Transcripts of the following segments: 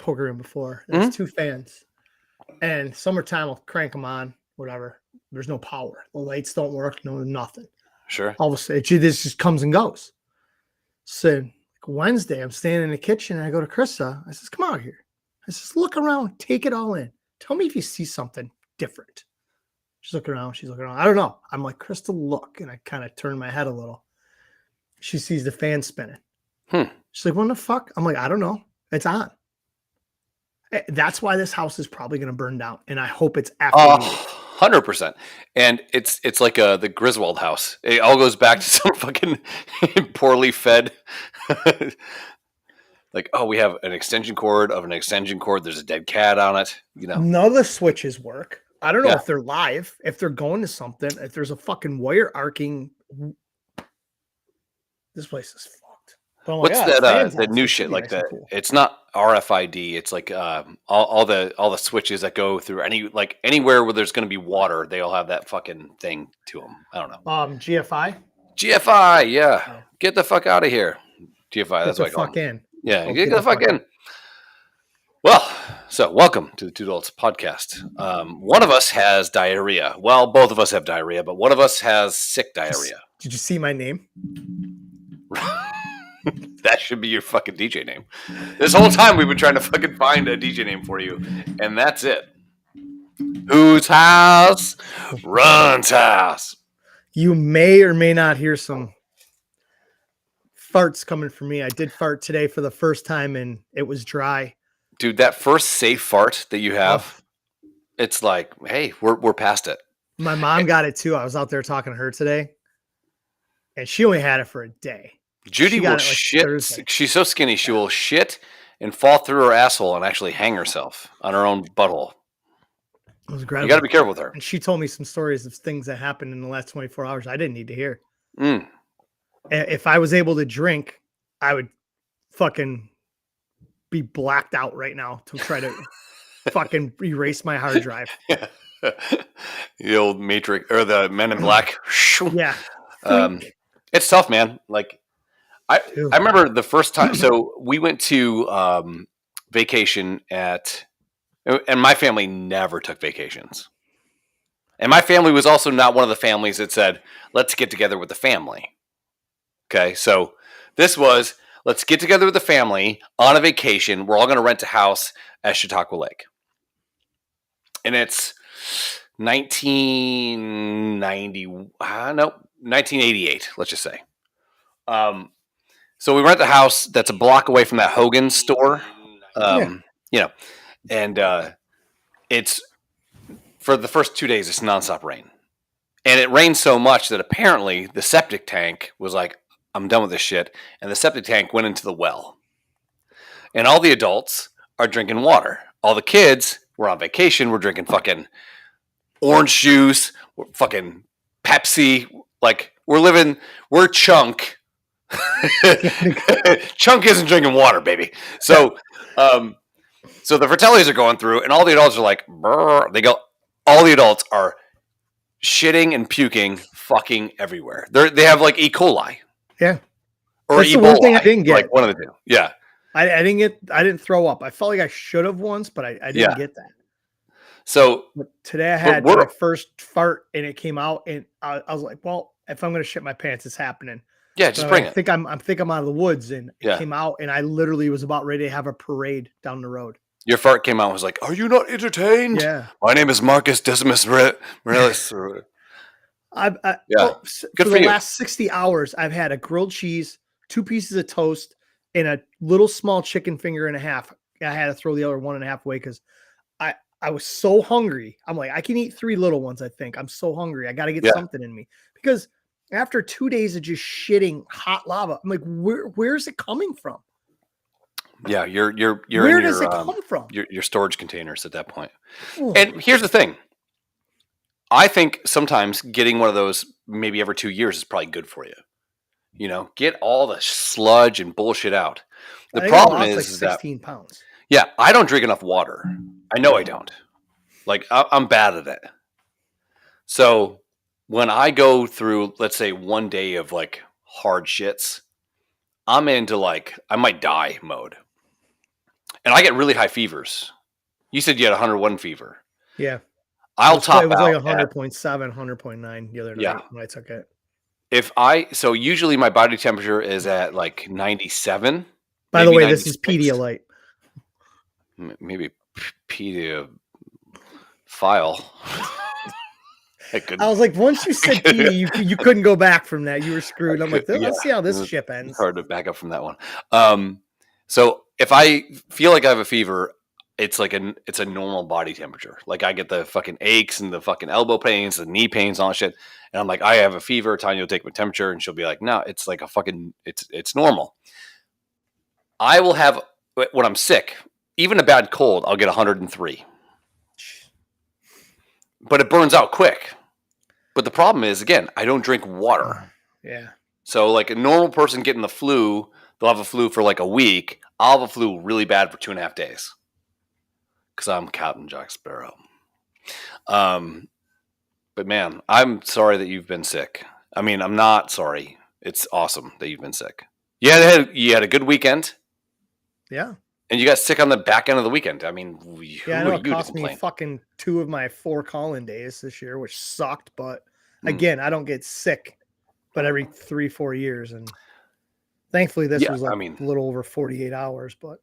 poker room before. There's two fans, and summertime I'll crank them on, whatever. There's no power. The lights don't work. No, nothing. Sure. All of a sudden, this just comes and goes. So Wednesday, I'm standing in the kitchen and I go to Krista. I says, come out here. I says, look around, take it all in. Tell me if you see something different. She's looking around. I don't know. I'm like, Krista, look. And I kind of turn my head a little. She sees the fan spinning. She's like, what the fuck? I'm like, I don't know. It's on. That's why this house is probably going to burn down. And I hope it's after. 100%. And it's like the Griswold house. It all goes back to some fucking poorly fed. Like, oh, we have an extension cord of an extension cord. There's a dead cat on it. You know, none of the switches work. I don't know if they're live, if they're going to something, if there's a fucking wire arcing. This place is fucked. What's that new shit like that? Cool. It's not RFID. It's like all the switches that go through anywhere where there's going to be water. They all have that fucking thing to them. I don't know. GFI. GFI. Yeah. Get the fuck out of here. GFI. That's what I call it. In. Yeah. Get the fuck in. Well, so welcome to the Two Dolts Podcast. One of us has diarrhea. Well, both of us have diarrhea, but one of us has sick diarrhea. Did you see my name? That should be your fucking DJ name. This whole time we've been trying to fucking find a DJ name for you, and that's it. Whose house? Run's house. You may or may not hear some farts coming from me. I did fart today for the first time, and it was dry. Dude, that first safe fart that you have, it's like, hey, we're past it. My mom got it too. I was out there talking to her today, and she only had it for a day. Judy will shit. Thursday. She's so skinny. She will shit and fall through her asshole and actually hang herself on her own butthole. It was incredible. You got to be careful with her. And she told me some stories of things that happened in the last 24 hours I didn't need to hear. If I was able to drink, I would fucking be blacked out right now to try to fucking erase my hard drive. The old Matrix or the Men in Black. Yeah. It's tough, man. Like, I remember the first time. So we went to vacation and my family never took vacations. And my family was also not one of the families that said, let's get together with the family. Okay. So this was, let's get together with the family on a vacation. We're all going to rent a house at Chautauqua Lake. And it's 1988, let's just say. So we rent a house that's a block away from that Hogan store, and it's for the first 2 days, it's nonstop rain. And it rained so much that apparently the septic tank was like, I'm done with this shit. And the septic tank went into the well. And all the adults are drinking water. All the kids were on vacation. We're drinking fucking orange juice, fucking Pepsi. Like, we're Chunk. Chunk isn't drinking water, baby. So the Fratellis are going through, and all the adults are like, brr. All the adults are shitting and puking fucking everywhere. They have like E. coli. Yeah. Or that's Ebola, the one thing I didn't get. Like one of the two. Yeah. I didn't throw up. I felt like I should have once, but I didn't get that. So but today I had my first fart and it came out and I was like, well, if I'm going to shit my pants, it's happening. Yeah, just bring it. I think I'm out of the woods and it came out and I literally was about ready to have a parade down the road. Your fart came out and was like, are you not entertained? Yeah. My name is Marcus Decimus Morellis. For Good for the you. last 60 hours, I've had a grilled cheese, 2 pieces of toast, and a little small chicken finger and a half. I had to throw the other 1.5 away because I was so hungry. I'm like, I can eat 3 little ones, I think. I'm so hungry. I got to get something in me. Because after 2 days of just shitting hot lava, I'm like, where is it coming from? Yeah, you're where does it come from? Your storage containers at that point. Ooh. And here's the thing. I think sometimes getting one of those maybe every 2 years is probably good for you. You know, get all the sludge and bullshit out. The problem is like 16 pounds. Yeah, I don't drink enough water. I know I don't. Like, I'm bad at it. So when I go through, let's say, 1 day of like hard shits, I'm into like, I might die mode. And I get really high fevers. You said you had 101 fever. Yeah. I'll top out. It was like 100.7, 100.9 the other night when I took it. So usually my body temperature is at like 97. By the way, 96. This is Pedialyte. Maybe Pediaphile. I was like, once you said Pedia, you couldn't go back from that. You were screwed. I'm like, let's see how this ship ends. It's hard to back up from that one. So if I feel like I have a fever, it's a normal body temperature. Like I get the fucking aches and the fucking elbow pains, the knee pains, all that shit. And I'm like, I have a fever. Tanya will take my temperature, and she'll be like, no, it's like it's normal. I will have, when I'm sick, even a bad cold, I'll get 103. But it burns out quick. But the problem is, again, I don't drink water. Yeah. So like a normal person getting the flu, they'll have a flu for like a week. I'll have a flu really bad for 2.5 days. Because I'm Captain Jack Sparrow. But man, I'm sorry that you've been sick. I mean, I'm not sorry. It's awesome that you've been sick. You had a good weekend. Yeah. And you got sick on the back end of the weekend. I mean, I know it cost me fucking 2 of my 4 call-in days this year, which sucked. But again, I don't get sick but every 3-4 years. And thankfully this was like a little over 48 hours. But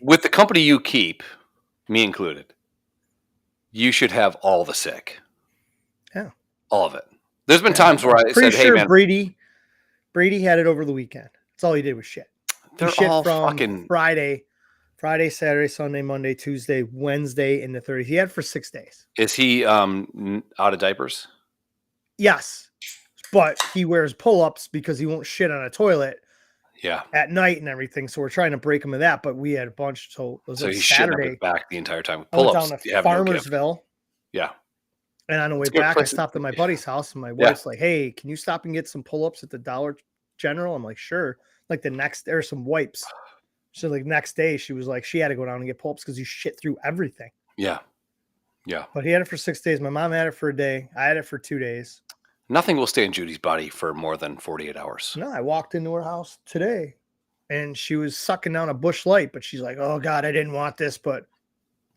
with the company you keep, me included, you should have all the sick. Yeah. All of it. There's been times where I said, hey, man. Brady had it over the weekend. That's all he did was shit. They're all fucking Friday, Saturday, Sunday, Monday, Tuesday, Wednesday, and the 30th. He had it for 6 days. Is he out of diapers? Yes. But he wears pull-ups because he won't shit on a toilet at night and everything. So we're trying to break him of that. But we had a bunch. So it was he's Saturday. Shitting up his back the entire time. Pull-ups. I went down to Farmersville. Yeah. And on the way back, I stopped at my buddy's house. And my wife's like, hey, can you stop and get some pull-ups at the Dollar General? I'm like, sure. Like there's some wipes. So like next day she was like, she had to go down and get pull-ups because you shit through everything. Yeah. Yeah. But he had it for 6 days. My mom had it for a day. I had it for 2 days. Nothing will stay in Judy's body for more than 48 hours. No, I walked into her house today and she was sucking down a Busch Light, but she's like, oh God, I didn't want this. But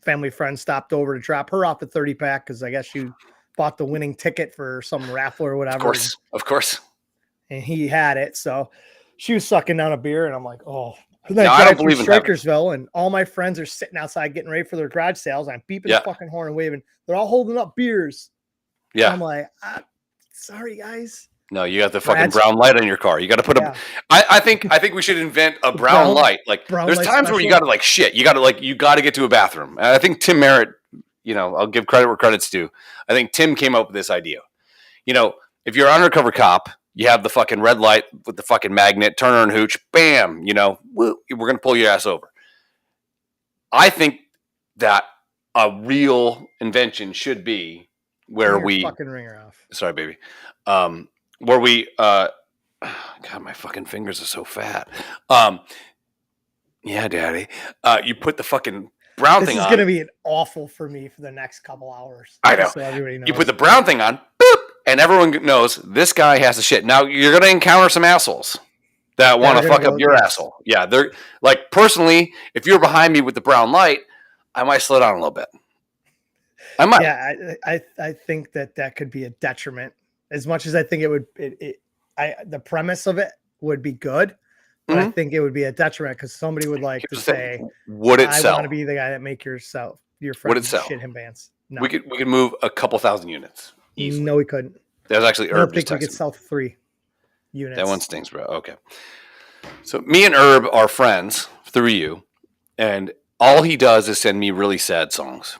family friend stopped over to drop her off a 30-pack because I guess she bought the winning ticket for some raffle or whatever. Of course. And he had it. So she was sucking down a beer and I'm like, oh. And then I don't believe in Strikersville, and all my friends are sitting outside getting ready for their garage sales. I'm beeping the fucking horn and waving. They're all holding up beers. Yeah. I'm like, sorry, guys. No, you got the fucking brown light on your car. You got to put I think we should invent a brown light. Like there's times where you got to like shit. You got to get to a bathroom. And I think Tim Merritt, I'll give credit where credit's due. I think Tim came up with this idea. If you're an undercover cop, you have the fucking red light with the fucking magnet, Turner and Hooch, bam, we're going to pull your ass over. I think that a real invention should be where we fucking ringer off. Sorry, baby. Where we God, my fucking fingers are so fat. Yeah, daddy. You put the fucking brown thing on. This is going to be awful for me for the next couple hours. I know. So everybody knows. You put the brown thing on, boop, and everyone knows this guy has the shit. Now you're going to encounter some assholes that want to fuck up your asshole. Yeah, they're like, personally, if you're behind me with the brown light, I might slow down a little bit. I might. Yeah, I think that could be a detriment. As much as I think it would, the premise of it would be good, but I think it would be a detriment because somebody would like to say, "Would it sell? I want to be the guy that make your friend would it sell? Shit him pants." No. We could move a couple thousand units easily. No, we couldn't. That was actually Herb. I don't think we could sell 3 units. That one stinks, bro. Okay. So me and Herb are friends through you, and all he does is send me really sad songs.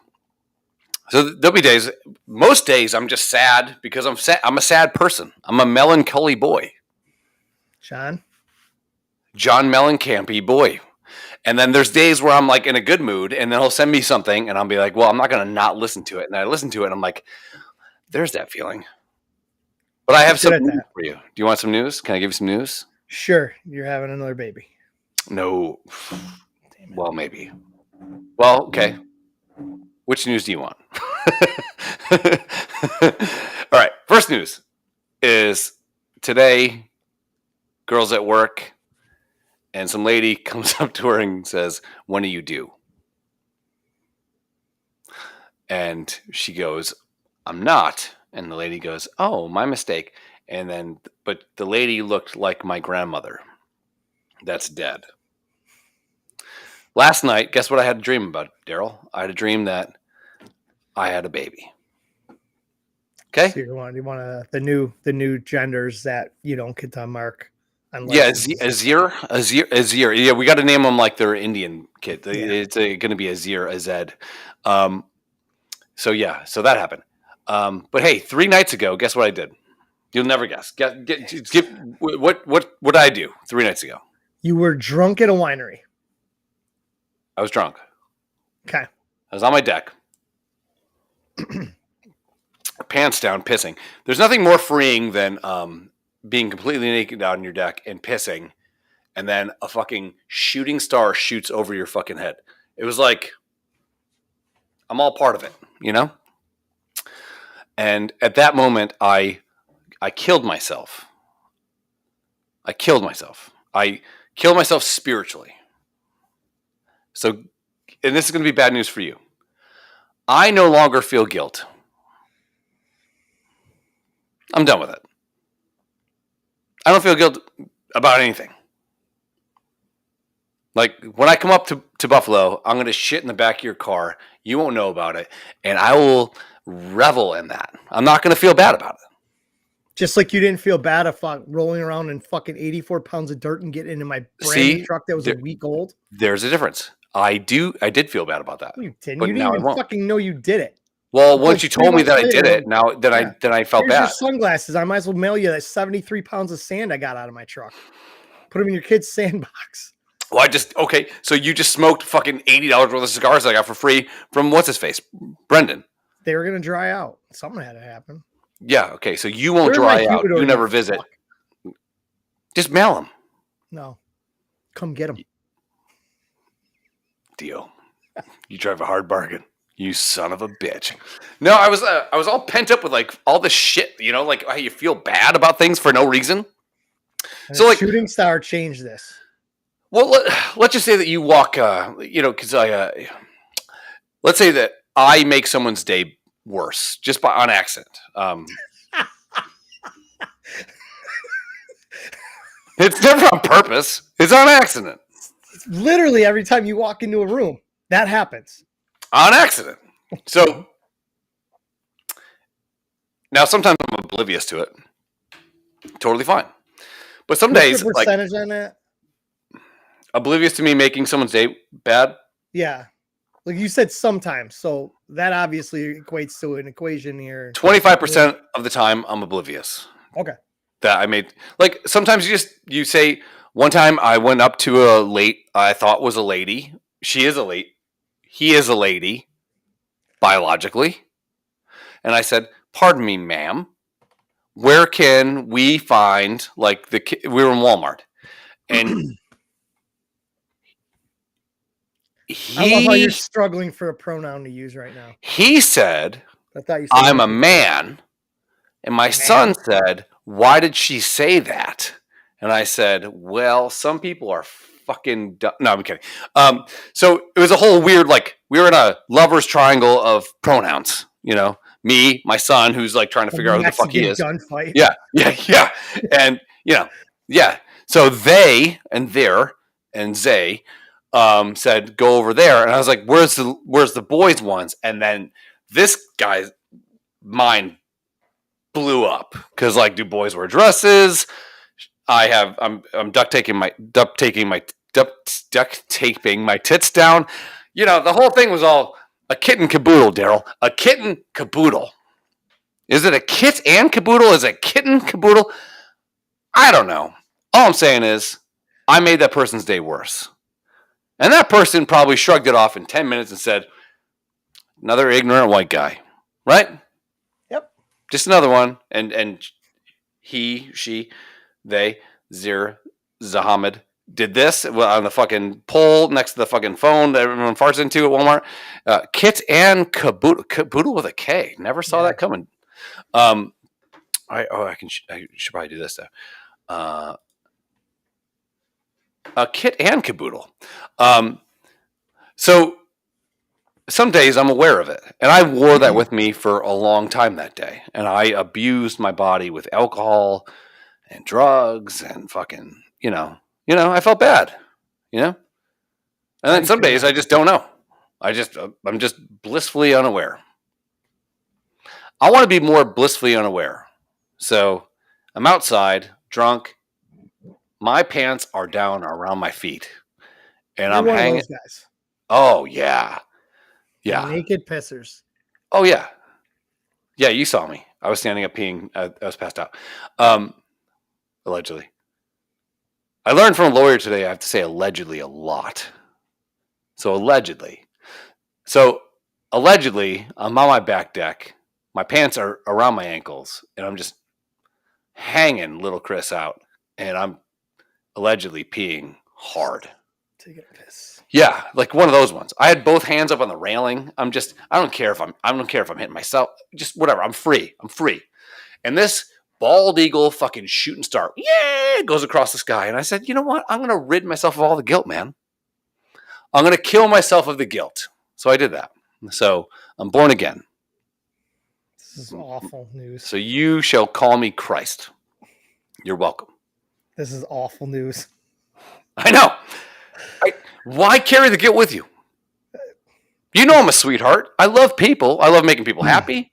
So there'll be days, most days I'm just sad because I'm sad. I'm a sad person. I'm a melancholy boy. John Mellencamp boy. And then there's days where I'm like in a good mood and then he'll send me something and I'll be like, well, I'm not going to not listen to it. And I listen to it and I'm like, there's that feeling. But I have some news for you. Do you want some news? Can I give you some news? Sure. You're having another baby. No. Well, maybe. Well, okay. Which news do you want? All right. First news is today, girls at work, and some lady comes up to her and says, when are you due? And she goes, I'm not. And the lady goes, oh, my mistake. And then, but the lady looked like my grandmother. That's dead. Last night, guess what I had a dream about, Daryl? I had a dream that I had a baby. Okay. So you want the new genders that you don't get to mark. Yeah, Azir. Yeah, we got to name them like they're Indian kid. It's going to be Azir, Azed. So that happened. But hey, 3 nights ago, guess what I did? You'll never guess. What did I do 3 nights ago? You were drunk at a winery. I was drunk. Okay. I was on my deck. Pants down, pissing. There's nothing more freeing than being completely naked on your deck and pissing, and then a fucking shooting star shoots over your fucking head. It was like, I'm all part of it, you know? And at that moment, I killed myself. I killed myself spiritually. So, and this is going to be bad news for you. I no longer feel guilt. I'm done with it. I don't feel guilt about anything. Like, when I come up to Buffalo, I'm going to shit in the back of your car. You won't know about it. And I will revel in that. I'm not going to feel bad about it. Just like you didn't feel bad if rolling around in fucking 84 pounds of dirt and getting into my brand new truck that was a week old. There's a difference. I did feel bad about that. You didn't. You didn't even fucking know you did it. Well, once you told me that I did it, then I felt bad. Your sunglasses. I might as well mail you that 73 pounds of sand I got out of my truck. Put them in your kid's sandbox. Well, so you just smoked fucking $80 worth of cigars I got for free from what's his face, Brendan. They were gonna dry out. Something had to happen. Yeah. Okay. So you won't dry out. You never visit. Just mail them. No. Come get them. Deal. You drive a hard bargain. You son of a bitch. No, I was all pent up with like all this shit, you know, like how you feel bad about things for no reason. And so like shooting star changed this. Well, let's just say that you walk, because let's say that I make someone's day worse just on accident. It's never on purpose. It's on accident. It's literally every time you walk into a room, that happens. On accident. So now sometimes I'm oblivious to it. Totally fine. But some days, what's the percentage on that? Oblivious to me making someone's day bad? Yeah. Like you said sometimes. So that obviously equates to an equation here. 25% of the time I'm oblivious. Okay. That I made. Like sometimes you say, one time I went up to a late, I thought was a lady. She is a late. He is a lady, biologically. And I said, pardon me, ma'am. Where can we find, like, we were in Walmart. And I love how you're struggling for a pronoun to use right now. He said, I thought you said I'm a man. And my son said, why did she say that? And I said, well, some people are fucking dumb. No, I'm kidding. So it was a whole weird, like, we were in a lover's triangle of pronouns, you know, me, my son, who's like trying to figure out who the fuck he is. Gunfight. Yeah. And, yeah. So they and their and they said, go over there. And I was like, where's the boys ones? And then this guy's mind blew up because, like, do boys wear dresses? I'm duct taping my tits down. You know, the whole thing was all a kit and caboodle, Daryl. A kitten caboodle. Is it a kit and caboodle? Is it kitten caboodle? I don't know. All I'm saying is I made that person's day worse. And that person probably shrugged it off in 10 minutes and said, another ignorant white guy. Right? Yep. Just another one. And he, she, they, Zir, Zahamid did this on the fucking pole next to the fucking phone that everyone farts into at Walmart. Kit and caboodle with a K. Never saw that coming. I should probably do this though. Kit and caboodle. So some days I'm aware of it. And I wore that with me for a long time that day. And I abused my body with alcohol and drugs and fucking, I felt bad, And then some days I just don't know. I'm just blissfully unaware. I want to be more blissfully unaware. So I'm outside, drunk. My pants are down around my feet. And I'm hanging. Those guys. Oh, yeah. Yeah. Naked pissers. Oh, yeah. Yeah, you saw me. I was standing up peeing. I was passed out. Allegedly. I learned from a lawyer today I have to say allegedly a lot. So allegedly, I'm on my back deck. My pants are around my ankles, and I'm just hanging little Chris out, and I'm allegedly peeing hard. Taking a piss. Yeah, like one of those ones. I had both hands up on the railing. I don't care if I'm hitting myself. Just whatever. I'm free. And this bald eagle fucking shooting star, goes across the sky. And I said, you know what? I'm going to rid myself of all the guilt, man. I'm going to kill myself of the guilt. So I did that. So I'm born again. This is awful news. So you shall call me Christ. You're welcome. This is awful news. I know. Why carry the guilt with you? You know I'm a sweetheart. I love people. I love making people happy.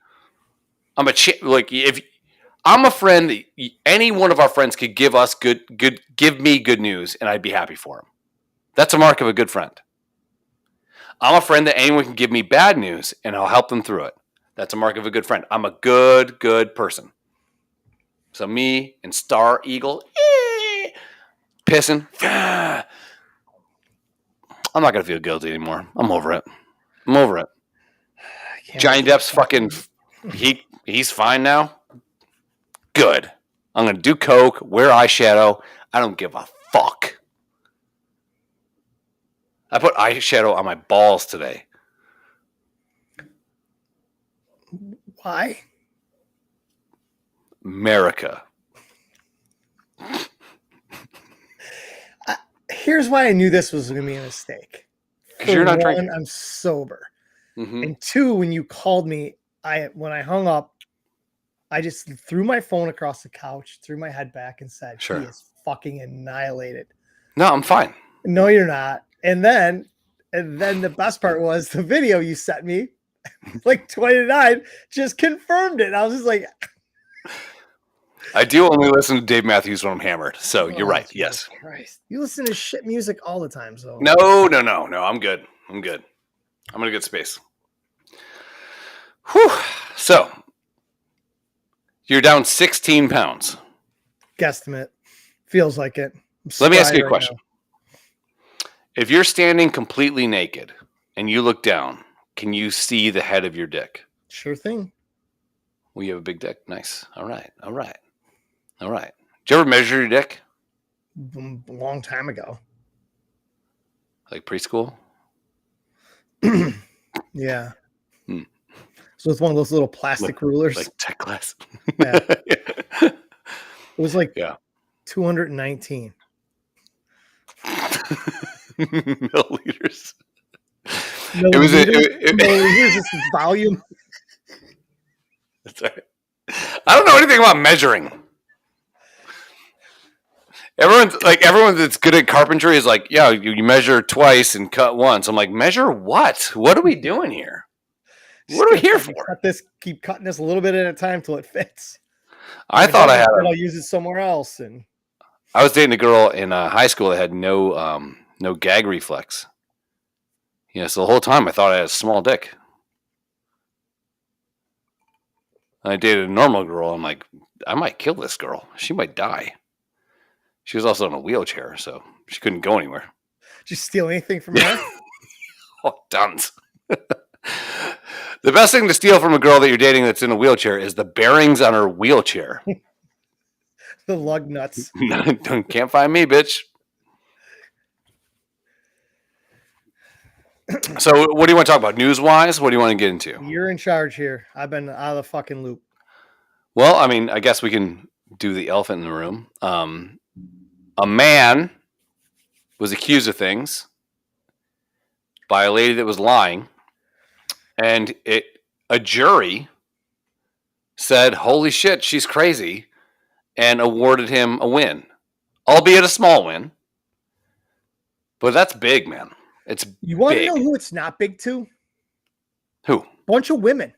I'm if I'm a friend that any one of our friends could give us give me good news, and I'd be happy for him. That's a mark of a good friend. I'm a friend that anyone can give me bad news, and I'll help them through it. That's a mark of a good friend. I'm a good person. So me and Star Eagle, pissing. I'm not going to feel guilty anymore. I'm over it. Johnny Depp's fucking, he's fine now. Good. I'm going to do coke, wear eyeshadow. I don't give a fuck. I put eyeshadow on my balls today. Why? America. Here's why I knew this was going to be a mistake. Because you're not drinking. I'm sober. Mm-hmm. And two, when you called me, when I hung up, I just threw my phone across the couch, threw my head back, and said, Sure. He is fucking annihilated. No, I'm fine. No, you're not. And then the best part was the video you sent me, like 29, just confirmed it. I was just like, I do only listen to Dave Matthews when I'm hammered. So you're right. Jesus yes. Christ. You listen to shit music all the time. So No. I'm good. I'm in a good space. Whew. So you're down 16 pounds. Guesstimate. Feels like it. Let me ask you a question. If you're standing completely naked and you look down, can you see the head of your dick? Sure thing. Well, you have a big dick. Nice. All right. Did you ever measure your dick? A long time ago. Like preschool? Yeah. So it's one of those little plastic rulers. Like tech class. Yeah. It was like 219. Milliliters. Milliliters is volume. That's right. I don't know anything about measuring. Everyone that's good at carpentry is like, yeah, you measure twice and cut once. I'm like, measure what? What are we doing here? What are we here for? Keep cutting this a little bit at a time till it fits. I thought I had. I'll use it somewhere else. And I was dating a girl in high school that had no gag reflex. So the whole time I thought I had a small dick. And I dated a normal girl. I'm like, I might kill this girl. She might die. She was also in a wheelchair, so she couldn't go anywhere. Did you steal anything from her? Oh, tons. The best thing to steal from a girl that you're dating that's in a wheelchair is the bearings on her wheelchair. The lug nuts. Can't find me, bitch. So what do you want to talk about? News-wise? What do you want to get into? You're in charge here. I've been out of the fucking loop. Well, I mean, I guess we can do the elephant in the room. A man was accused of things by a lady that was lying. And a jury said, holy shit, she's crazy, and awarded him a win, albeit a small win. But that's big, man. It's You want to big. know who it's not big to? Who? Bunch of women.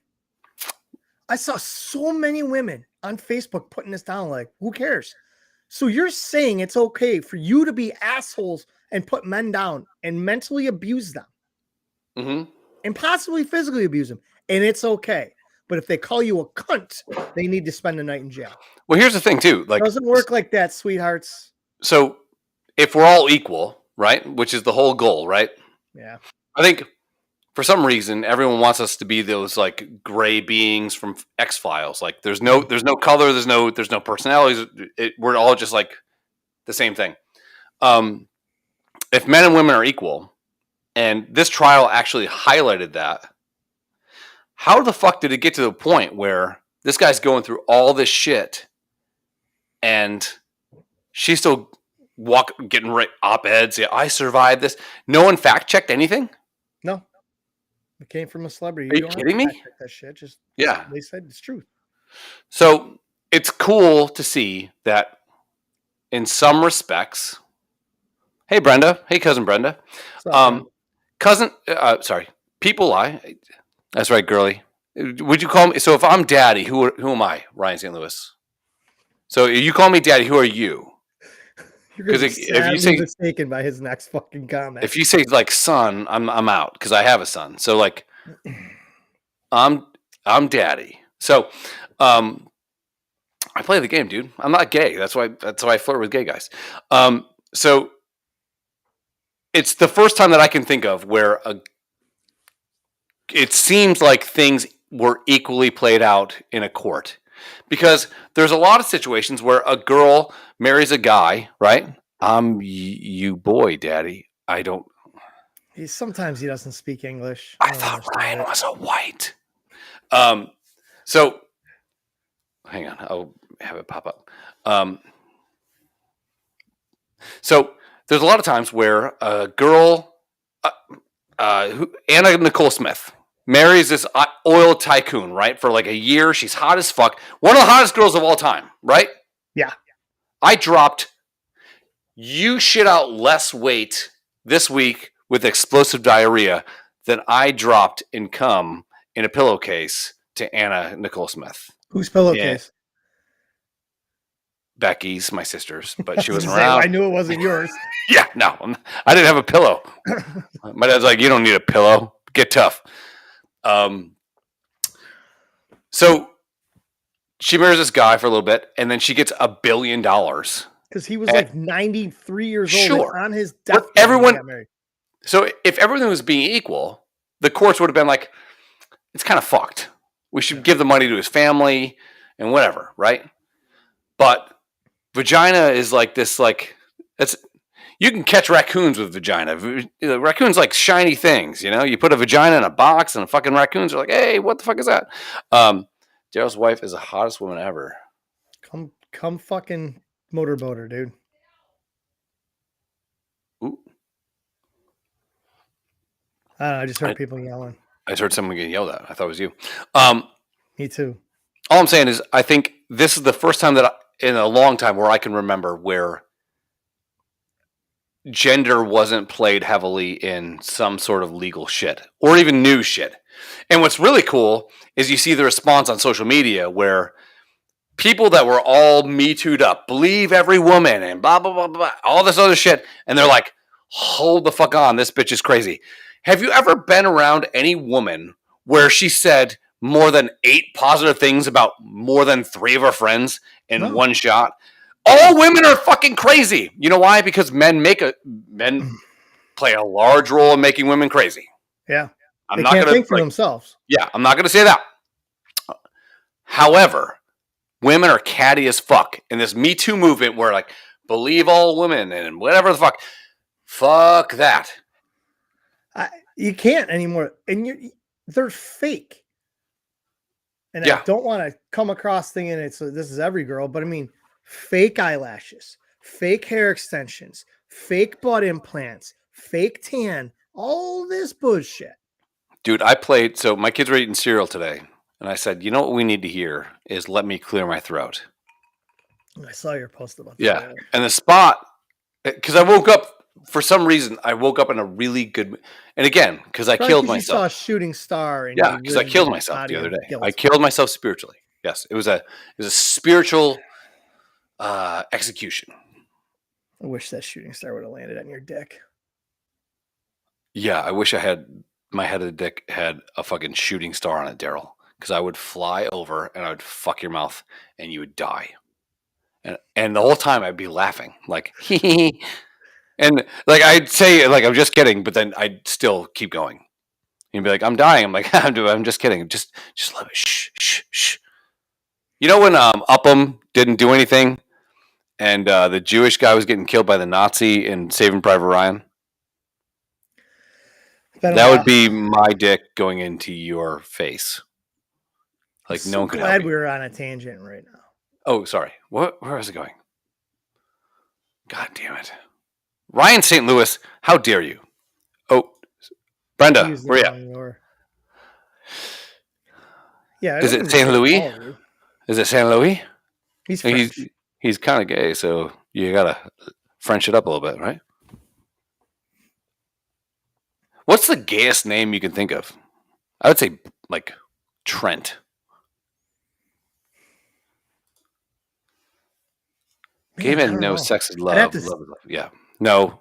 I saw so many women on Facebook putting this down like, who cares? So you're saying it's okay for you to be assholes and put men down and mentally abuse them and possibly physically abuse them, and it's okay. But if they call you a cunt, they need to spend the night in jail. Well, here's the thing, too. Like, it doesn't work like that, sweethearts. So if we're all equal, right, which is the whole goal, right? Yeah. I think for some reason everyone wants us to be those like gray beings from X-Files. Like there's no color, there's no personalities. We're all just like the same thing. If men and women are equal, and this trial actually highlighted that, how the fuck did it get to the point where this guy's going through all this shit and she's still getting op-eds? Yeah, I survived this. No one fact-checked anything? No. It came from a celebrity. Are you kidding me? That shit. Just yeah. They said it's truth. So it's cool to see that in some respects. Hey, Brenda. Hey, cousin Brenda. People lie. That's right, girly. Would you call me? So if I'm daddy, who am I? Ryan St. Louis. So you call me daddy. Who are you? Because if you say mistaken by his next fucking comment. If you say like son, I'm out because I have a son. So like, I'm daddy. So, I play the game, dude. I'm not gay. That's why I flirt with gay guys. So it's the first time that I can think of where it seems like things were equally played out in a court. Because there's a lot of situations where a girl marries a guy, right? I'm you boy, daddy. I don't. Sometimes he doesn't speak English. I thought Ryan was a white. So hang on, I'll have it pop up. So there's a lot of times where a girl, Anna Nicole Smith, marries this oil tycoon, right? For like a year. She's hot as fuck. One of the hottest girls of all time, right? Yeah. You shit out less weight this week with explosive diarrhea than I dropped in cum in a pillowcase to Anna Nicole Smith. Whose pillowcase? Becky's, my sister's, but she wasn't around. I knew it wasn't yours. Yeah, no, I didn't have a pillow. My dad's like, you don't need a pillow. Get tough. So she marries this guy for a little bit, and then she gets $1 billion. Because he was like 93 years old. Sure. On his deathbed. So if everything was being equal, the courts would have been like, it's kind of fucked. We should give the money to his family and whatever, right? But vagina is like this, like, you can catch raccoons with vagina. Raccoons like shiny things, you know? You put a vagina in a box and the fucking raccoons are like, hey, what the fuck is that? Daryl's wife is the hottest woman ever. Come fucking motorboater, dude. Ooh. I just heard people yelling. I just heard someone getting yelled at. I thought it was you. Me too. All I'm saying is I think this is the first time that in a long time where I can remember where gender wasn't played heavily in some sort of legal shit or even news shit. And what's really cool is you see the response on social media where people that were all Me Too'd up, believe every woman and blah, blah, blah, blah, all this other shit. And they're like, hold the fuck on. This bitch is crazy. Have you ever been around any woman where she said more than 8 positive things about more than 3 of her friends in one shot? All women are fucking crazy. You know why? Because men play a large role in making women crazy. Yeah. I'm they not can't gonna think for themselves. Yeah, I'm not going to say that. However, women are catty as fuck in this Me Too movement where like believe all women and whatever the fuck. Fuck that. You can't anymore, and they're fake. And I don't want to come across thinking this is every girl, but I mean fake eyelashes, fake hair extensions, fake butt implants, fake tan, all this bullshit. Dude, I played. So my kids were eating cereal today, and I said, you know what we need to hear is "Let Me Clear My Throat." I saw your post about that. Yeah, and the spot, because I woke up for some reason. I woke up in a really good, and again, because I killed myself. You saw a shooting star, and yeah, because I killed myself the other day. Guilt. I killed myself spiritually. Yes, it was a spiritual execution. I wish that shooting star would have landed on your dick. Yeah, I wish I had my head of the dick had a fucking shooting star on it, Daryl, because I would fly over and I would fuck your mouth and you would die. And the whole time I'd be laughing like, and like I'd say like I'm just kidding, but then I'd still keep going. You'd be like, I'm dying. I'm like, I'm just kidding. Just let it. Shh, shh, shh. You know when Upham didn't do anything, and the Jewish guy was getting killed by the Nazi in Saving Private Ryan? That would be my dick going into your face. Like no one could help me. Glad we were on a tangent right now. Oh, sorry. Where was it going? God damn it. Ryan St. Louis, how dare you? Oh, Brenda, where you? Yeah. Is it St. Louis? Is it St. Louis? He's French. He's kind of gay, so you gotta French it up a little bit, right? What's the gayest name you can think of? I would say like Trent. Gay men know sex is love. Love is love. Yeah. No.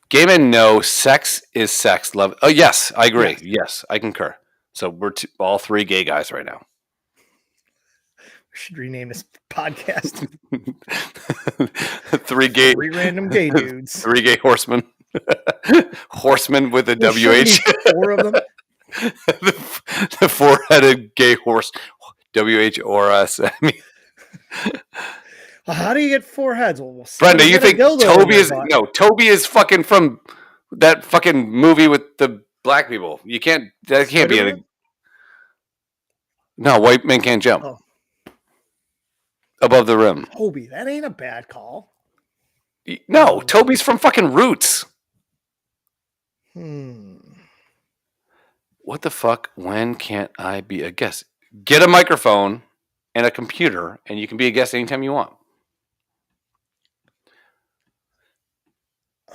Gay men know sex is sex. Love. Oh, yes. I agree. Yes, I concur. So we're all three gay guys right now. We should rename this podcast. Three random gay dudes. 3 gay horsemen. Horsemen with a WH. 4 of them. the 4-headed gay horse. WHORS. I mean. How do you get 4 heads? Well, Brenda, you think Toby is Toby is fucking from that fucking movie with the black people? You can't. That can't be a. No, white men can't jump above the rim. Toby, that ain't a bad call. No, Toby's from fucking Roots. What the fuck? When can't I be a guest? Get a microphone and a computer, and you can be a guest anytime you want.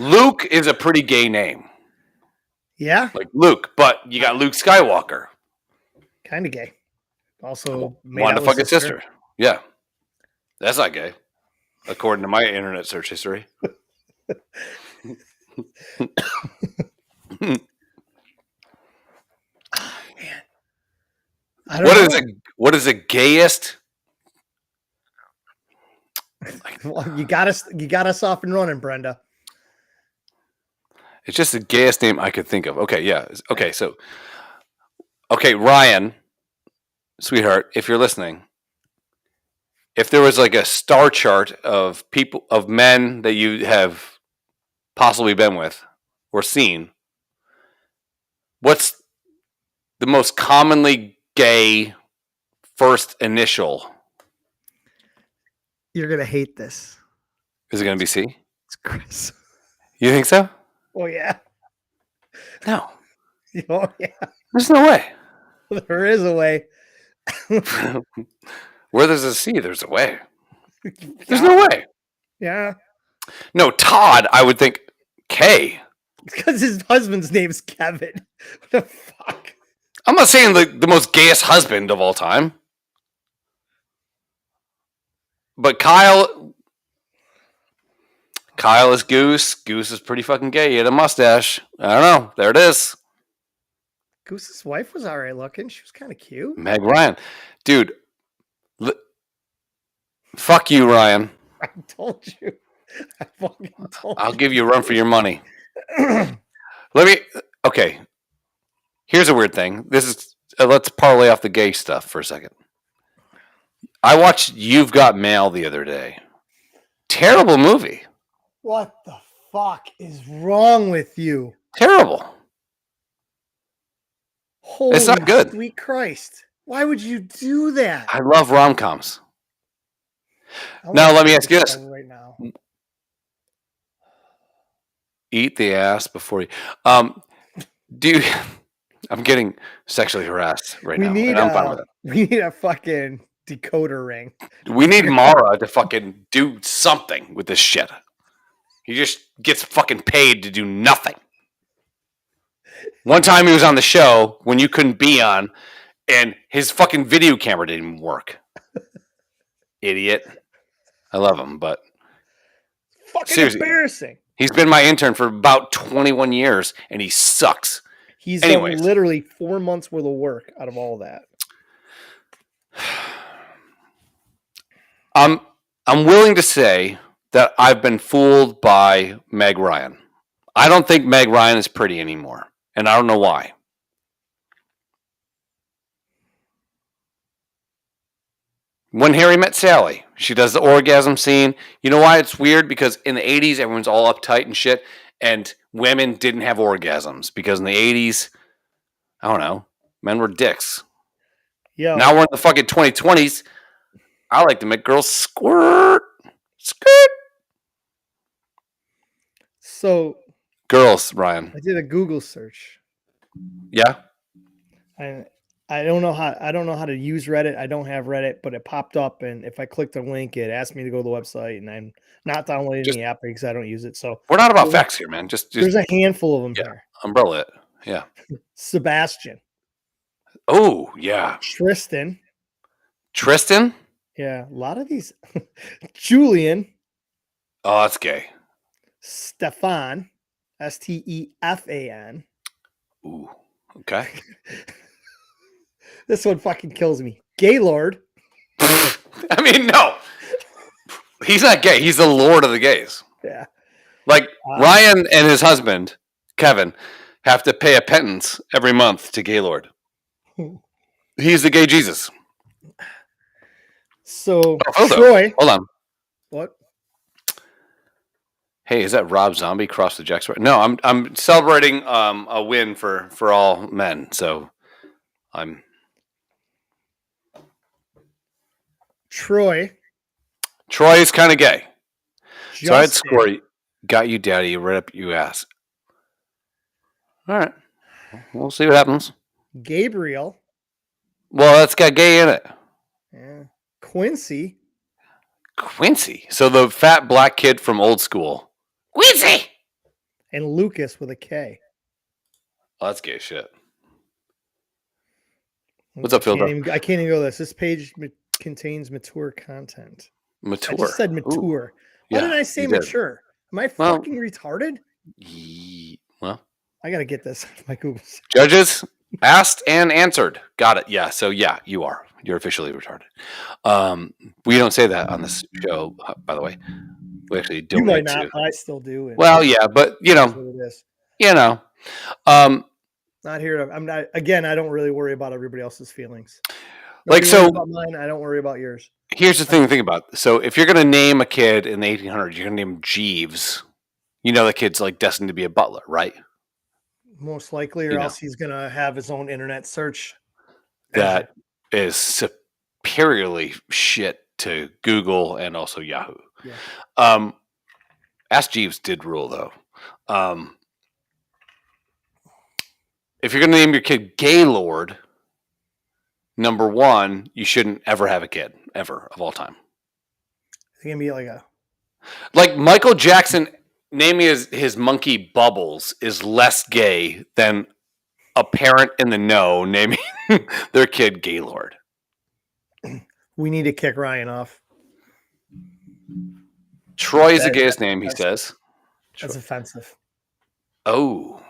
Luke is a pretty gay name. Yeah? Like Luke, but you got Luke Skywalker. Kind of gay. Also, wanted to fuck his sister. Yeah. That's not gay, according to my internet search history. Man. What is the gayest? Well, you got us off and running, Brenda. It's just the gayest name I could think of. Okay, yeah. Okay, Ryan, sweetheart, if you're listening, if there was like a star chart of men that you have possibly been with or seen, what's the most commonly gay first initial? You're going to hate this. Is it going to be C? It's Chris. You think so? Oh, yeah. No. Oh, yeah. There's no way. There is a way. Where there's a C, there's a way. There's no way. Yeah. No, Todd, I would think K. Because his husband's name is Kevin. What the fuck? I'm not saying the most gayest husband of all time. But Kyle is Goose. Goose is pretty fucking gay. He had a mustache. I don't know. There it is. Goose's wife was all right looking. She was kind of cute. Meg Ryan. Dude. Fuck you, Ryan. I told you. I fucking told I'll give you a run for your money. Okay. Here's a weird thing. This is let's parlay off the gay stuff for a second. I watched You've Got Mail the other day. Terrible movie. What the fuck is wrong with you? Terrible. Holy it's not good. Sweet Christ. Why would you do that? I love rom-coms. Now, let me ask you this. Right now. Eat the ass before you... I'm getting sexually harassed right We now, need and I'm fine with it. we need a fucking decoder ring. We need Mara to fucking do something with this shit. He just gets fucking paid to do nothing. One time he was on the show when you couldn't be on, and his fucking video camera didn't even work. Idiot. I love him, but Fucking seriously, embarrassing. he's been my intern for about 21 years, and he sucks. He's done literally 4 months worth of work out of all that. I'm willing to say that I've been fooled by Meg Ryan. I don't think Meg Ryan is pretty anymore, and I don't know why. When Harry Met Sally, she does the orgasm scene. You know why it's weird? Because in the 80s, everyone's all uptight and shit, and women didn't have orgasms because in the 80s, I don't know, men were dicks. Yeah. Now we're in the fucking 2020s. I like to make girls squirt. Skirt. So, girls, Ryan. I did a Google search. Yeah. I don't know how to use Reddit. I don't have Reddit, but it popped up, and if I clicked the link, it asked me to go to the website, and I'm not downloading the app because I don't use it. So we're not about facts here, man. Just there's a handful of them here. Umbrella it. Yeah. Sebastian. Oh, yeah. Tristan. Yeah, a lot of these. Julian. Oh, that's gay. Stefan. Stefan. Ooh, okay. This one fucking kills me. Gaylord. I mean, no. He's not gay. He's the lord of the gays. Yeah. Like, Ryan and his husband, Kevin, have to pay a penance every month to Gaylord. He's the gay Jesus. So, Troy. Hold on. What? Hey, is that Rob Zombie cross the Jacks? No, I'm celebrating a win for all men. So I'm Troy is kind of gay. Justin. So I'd score got you, daddy, right up you ass. All right, we'll see what happens. Gabriel. Well, that's got gay in it. Yeah. Quincy. So the fat black kid from old school. Quincy. And Lucas with a K. Oh, that's gay shit. What's up, Phil? I can't even go this. This page contains mature content. Mature. I just said mature. Ooh. Why did I say mature? Am I fucking retarded? Well, I got to get this off my Google. Judges asked and answered. Got it. Yeah. So yeah, you are. You're officially retarded. We don't say that on this show, by the way. We actually do. You might not, but I still do. Well, yeah, but you know, what it is. You know, not here. I'm not. Again, I don't really worry about everybody else's feelings. Nobody like so, about mine. I don't worry about yours. Here's the thing to think about. So, if you're going to name a kid in the 1800s, you're going to name him Jeeves. You know, the kid's like destined to be a butler, right? Most likely, or else he's going to have his own internet search. That is superiorly shit to Google and also Yahoo. Yeah. Ask Jeeves did rule though. If you're going to name your kid Gaylord, number one, you shouldn't ever have a kid ever of all time. It's going to be like Michael Jackson naming his monkey Bubbles is less gay than a parent in the know naming their kid Gaylord. We need to kick Ryan off. Troy is the gayest name, he says. That's offensive. Oh.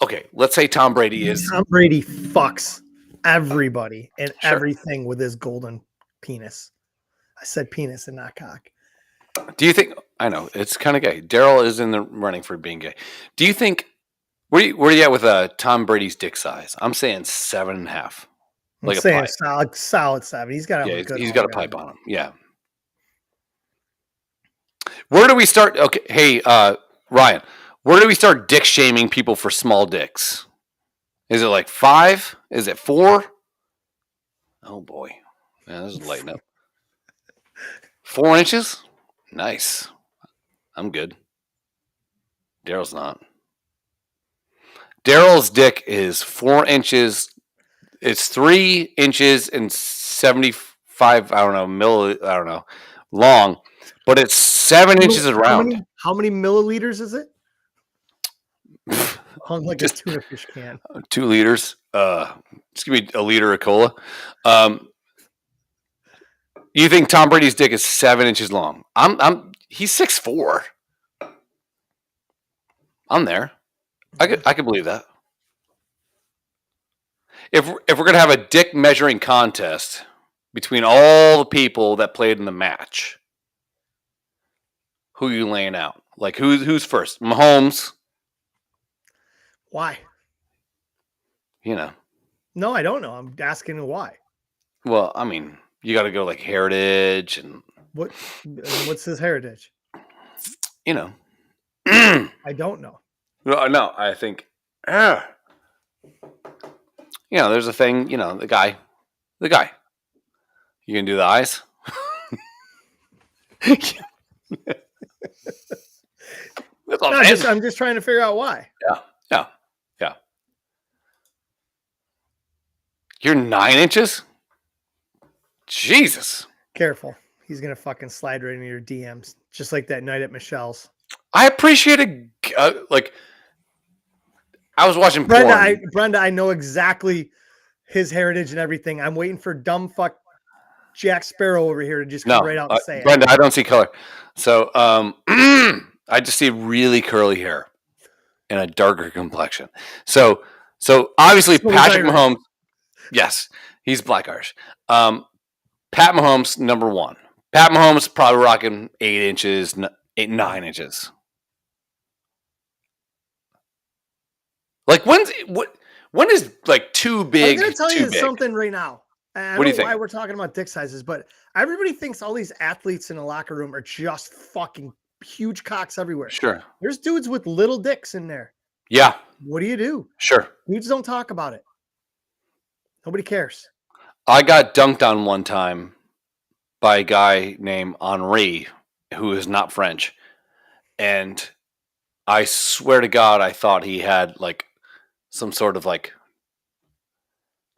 Okay, let's say Tom Brady is. Tom Brady fucks everybody and everything with his golden penis. I said penis and not cock. Do you think? I know it's kind of gay. Daryl is in the running for being gay. Do you think? Where are you at with Tom Brady's dick size? I'm saying 7.5. Like I'm saying solid 7. He's got he's got a pipe on him. Yeah. Where do we start? Okay, hey Ryan, where do we start dick shaming people for small dicks? Is it like 5? Is it 4? Oh boy, man, this is lighting up. 4 inches? Nice. I'm good. Daryl's not. Daryl's dick is 4 inches. It's 3 inches and 75. I don't know, long, but it's 7 inches around. How many milliliters is it? Hung like Just a tuna fish can. 2 liters. Just give me a liter of cola. You think Tom Brady's dick is 7 inches long? He's 6'4". I'm there. I could believe that. If we're gonna have a dick measuring contest between all the people that played in the match, who are you laying out? Like who's first? Mahomes. Why? You know. No, I don't know. I'm asking why. Well, I mean, you got to go like heritage and what's his heritage? You know. I don't know. No, I think. There's a thing. The guy. You can do the eyes. I'm just trying to figure out why. Yeah. You're 9 inches? Jesus. Careful. He's going to fucking slide right into your DMs, just like that night at Michelle's. I appreciated, I was watching porn. Brenda, I know exactly his heritage and everything. I'm waiting for dumb fuck Jack Sparrow over here to just come right out and say Brenda, it. I don't see color. So I just see really curly hair and a darker complexion. So obviously Patrick Mahomes, yes, he's Black Irish. Pat Mahomes, number one. Pat Mahomes probably rocking 9 inches. Like when is like too big? I'm going to tell you something right now. I don't know why we're talking about dick sizes, but everybody thinks all these athletes in the locker room are just fucking huge cocks everywhere. Sure. There's dudes with little dicks in there. Yeah. What do you do? Sure. Dudes don't talk about it. Nobody cares. I got dunked on one time by a guy named Henri, who is not French. And I swear to God, I thought he had like some sort of like,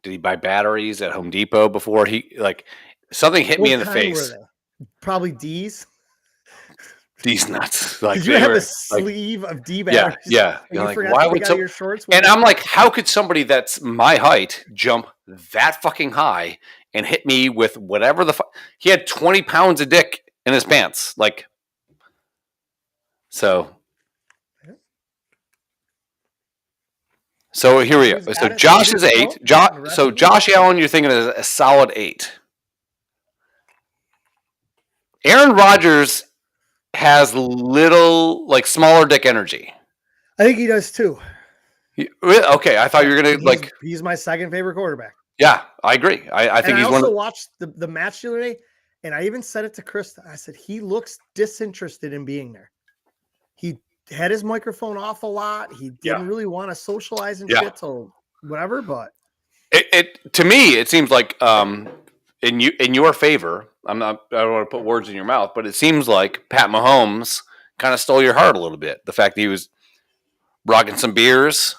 did he buy batteries at Home Depot before he like something hit me in the face? Probably D's. D's nuts. Like did you have a sleeve of D batteries? Yeah. You're like, why would your shorts? And I'm like, how could somebody that's my height jump that fucking high and hit me with whatever the fuck? He had 20 pounds of dick in his pants. Like, so here we go. So Josh is 8. So Josh Allen, you're thinking is a solid 8. Aaron Rodgers has little, like smaller dick energy. I think he does too. Okay, I thought you were gonna He's my second favorite quarterback. Yeah, I agree. I think he's one. I also watched the match the other day, and I even said it to Chris. I said he looks disinterested in being there. He had his microphone off a lot. He didn't really want to socialize and shit till whatever. But it to me it seems like in your favor. I don't want to put words in your mouth, but it seems like Pat Mahomes kind of stole your heart a little bit. The fact that he was rocking some beers.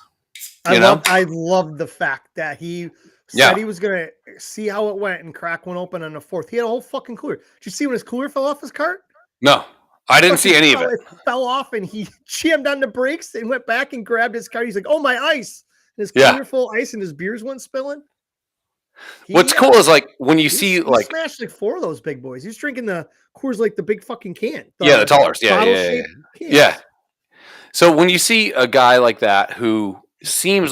I loved the fact that he said he was going to see how it went and crack one open on the fourth. He had a whole fucking cooler. Did you see when his cooler fell off his cart? No, I didn't see any of it. It fell off and he jammed on the brakes and went back and grabbed his cart. He's like, oh, my ice. And his cooler full of ice and his beers went spilling. What's cool is like when you see like smashed like 4 of those big boys. He was drinking the Coors like the big fucking can. The tallers. Yeah. So when you see a guy like that who seems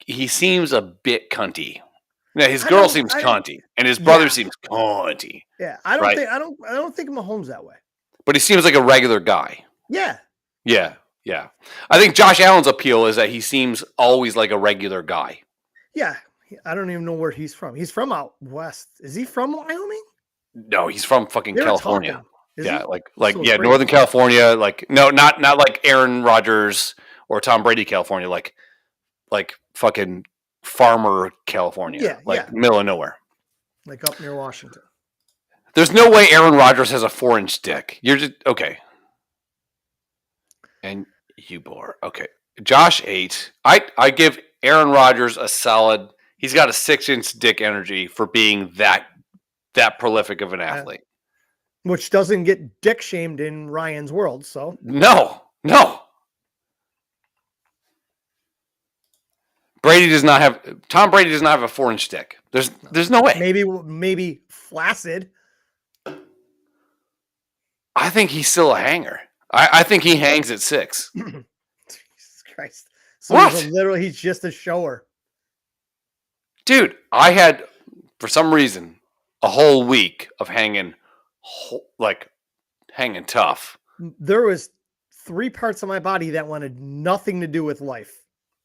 he seems a bit cunty. Yeah, his girl seems cunty, and his brother seems cunty. Yeah, I don't think Mahomes that way. But he seems like a regular guy. Yeah. I think Josh Allen's appeal is that he seems always like a regular guy. Yeah. I don't even know where he's from. He's from out west. Is he from Wyoming? No, he's from fucking California. Yeah, Northern California. Like no, not like Aaron Rodgers or Tom Brady, California. Like fucking farmer California. Middle of nowhere. Like up near Washington. There's no way Aaron Rodgers has a 4-inch dick. You're just okay. And you bore. Okay. Josh 8. I give Aaron Rodgers a solid. He's got a 6-inch dick energy for being that prolific of an athlete. Which doesn't get dick shamed in Ryan's world. So no. Tom Brady does not have a 4-inch dick. There's no way. Maybe flaccid. I think he's still a hanger. I think he hangs at 6. Jesus Christ. So what? He's just a shower. Dude, I had, for some reason, a whole week of hanging tough. There was 3 parts of my body that wanted nothing to do with life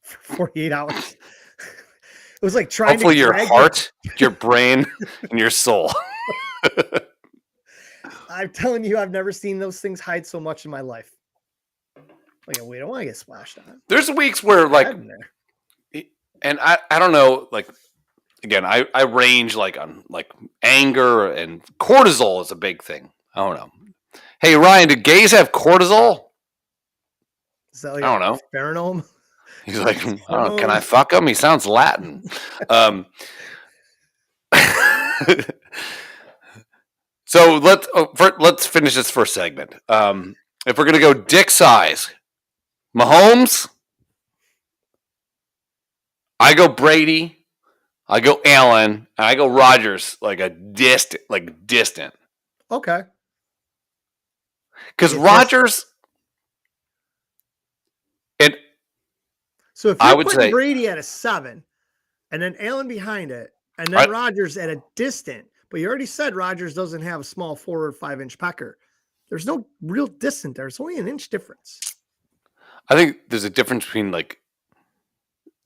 for 48 hours. It was like trying Hopefully your heart, your brain, and your soul. I'm telling you, I've never seen those things hide so much in my life. Like, we don't want to get splashed on. There's weeks where, and I don't know, again, I range on anger, and cortisol is a big thing. I don't know. Hey, Ryan, do gays have cortisol? Is that I don't know. Pheromone? He's like, can I fuck him? He sounds Latin. So let's finish this first segment. If we're gonna go dick size, Mahomes, I go Brady, I go Allen, and I go Rodgers, distant. Okay. Because Rodgers, so if you're putting Brady at a 7, and then Allen behind it, and then Rodgers at a distant, but you already said Rodgers doesn't have a small 4 or 5-inch pecker. There's no real distant there. It's only an inch difference. I think there's a difference between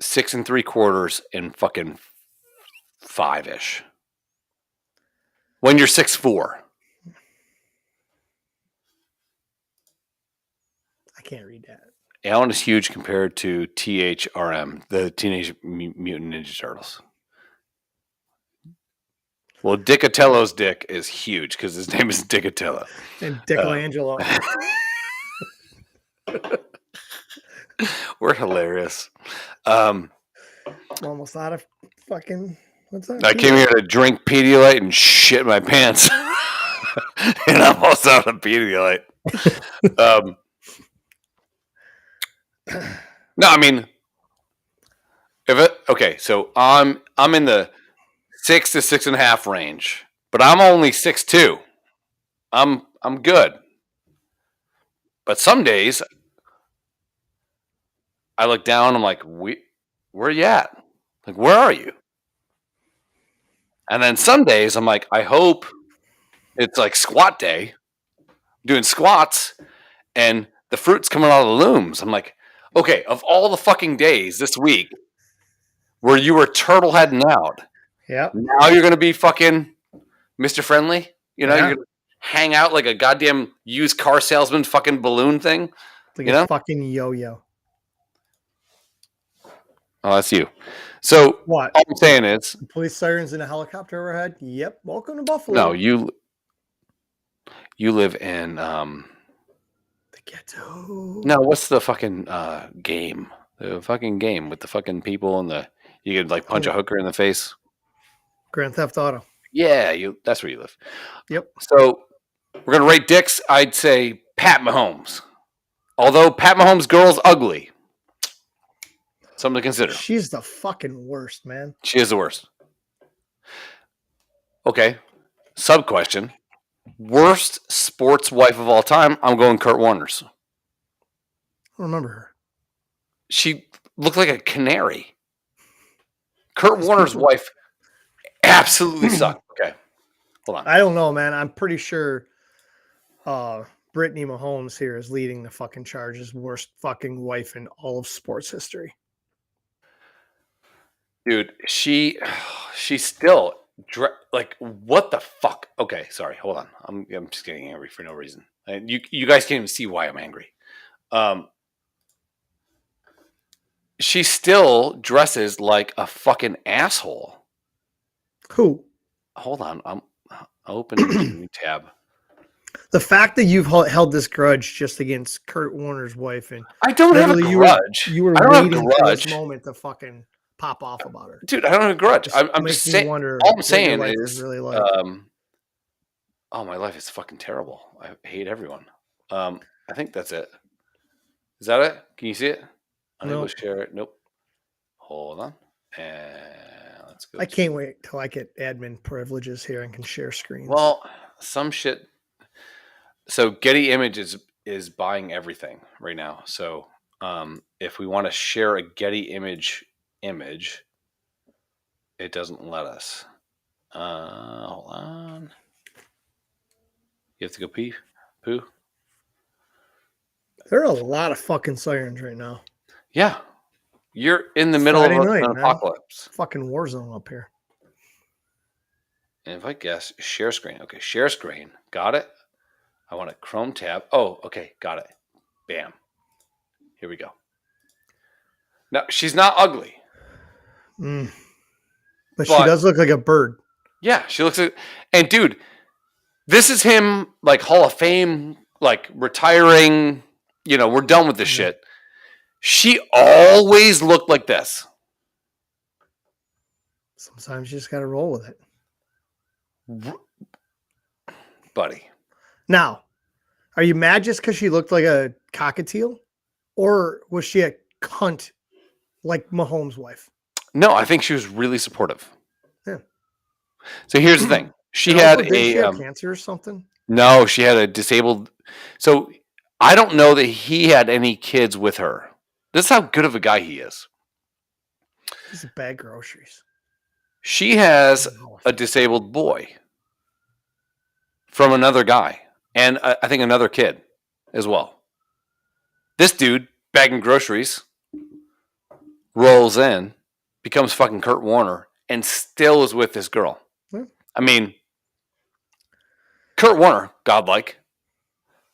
6 3/4 and fucking 5-ish. When you're 6'4". I can't read that. Allen is huge compared to THRM, the Teenage Mutant Ninja Turtles. Well, Dickatello's dick is huge because his name is Dickatello. And Dickelangelo. We're hilarious. I'm almost out of fucking... What's that? I came here to drink Pedialyte and shit my pants. And I'm almost out of Pedialyte. No, I mean... so I'm in the 6 to 6.5 range, but I'm only 6'2". I'm good. But some days I look down, I'm like, where you at? Where are you? And then some days I'm like, I hope it's squat day. I'm doing squats and the fruit's coming out of the looms. I'm like, okay, of all the fucking days this week where you were turtle heading out, now you're going to be fucking Mr. Friendly? You're going to hang out like a goddamn used car salesman fucking balloon thing? Like a fucking yo-yo. Oh, that's you. So what? All I'm saying is... Police sirens in a helicopter overhead? Yep. Welcome to Buffalo. No, you live in... The ghetto. No, what's the fucking game? The fucking game with the fucking people and you could punch a hooker in the face. Grand Theft Auto. Yeah, that's where you live. Yep. So we're gonna rate dicks. I'd say Pat Mahomes. Although Pat Mahomes' girl's ugly. Something to consider. She's the fucking worst, man. She is the worst. Okay. Sub question. Worst sports wife of all time? I'm going Kurt Warner's. I don't remember her. She looked like a canary. Kurt Warner's wife absolutely sucked. Okay. Hold on. I don't know, man. I'm pretty sure Brittany Mahomes here is leading the fucking charge as worst fucking wife in all of sports history. Dude, she's still what the fuck? Okay, sorry, hold on. I'm just getting angry for no reason. And you guys can't even see why I'm angry. She still dresses like a fucking asshole. Who? Hold on, I'm opening a new tab. The fact that you've held this grudge just against Kurt Warner's wife, and I don't have a grudge. You were I don't waiting have a for grudge. this moment to fucking pop off about her. Dude, I don't have a grudge. I'm just saying. All I'm saying is, really like. oh, my life is fucking terrible. I hate everyone. I think that's it. Is that it? Can you see it? Unable to share it. Nope. Hold on. And let's go. I can't wait till I get admin privileges here and can share screens. Well, some shit. So Getty Images is buying everything right now. So if we want to share a Getty image, it doesn't let us. Hold on. You have to go poo. There are a lot of fucking sirens right now. Yeah. You're in the middle of an apocalypse. Fucking war zone up here. And if I guess, share screen. Okay, share screen. Got it. I want a Chrome tab. Oh, okay. Got it. Bam. Here we go. Now, she's not ugly. But she does look like a bird. Yeah, she looks like... And, dude, this is him, like, Hall of Fame, like, retiring. You know, we're done with this shit. She always looked like this. Sometimes you just got to roll with it. Buddy. Now, are you mad just because she looked like a cockatiel? Or was she a cunt like Mahomes' wife? No, I think she was really supportive. Yeah. So here's the thing. She had she have cancer or something? No, she had a disabled... So I don't know that he had any kids with her. This is how good of a guy he is. He's a bag groceries. She has a disabled boy from another guy. And I think another kid as well. This dude, bagging groceries, rolls in, becomes fucking Kurt Warner, and still is with this girl. Yeah. I mean, Kurt Warner, godlike.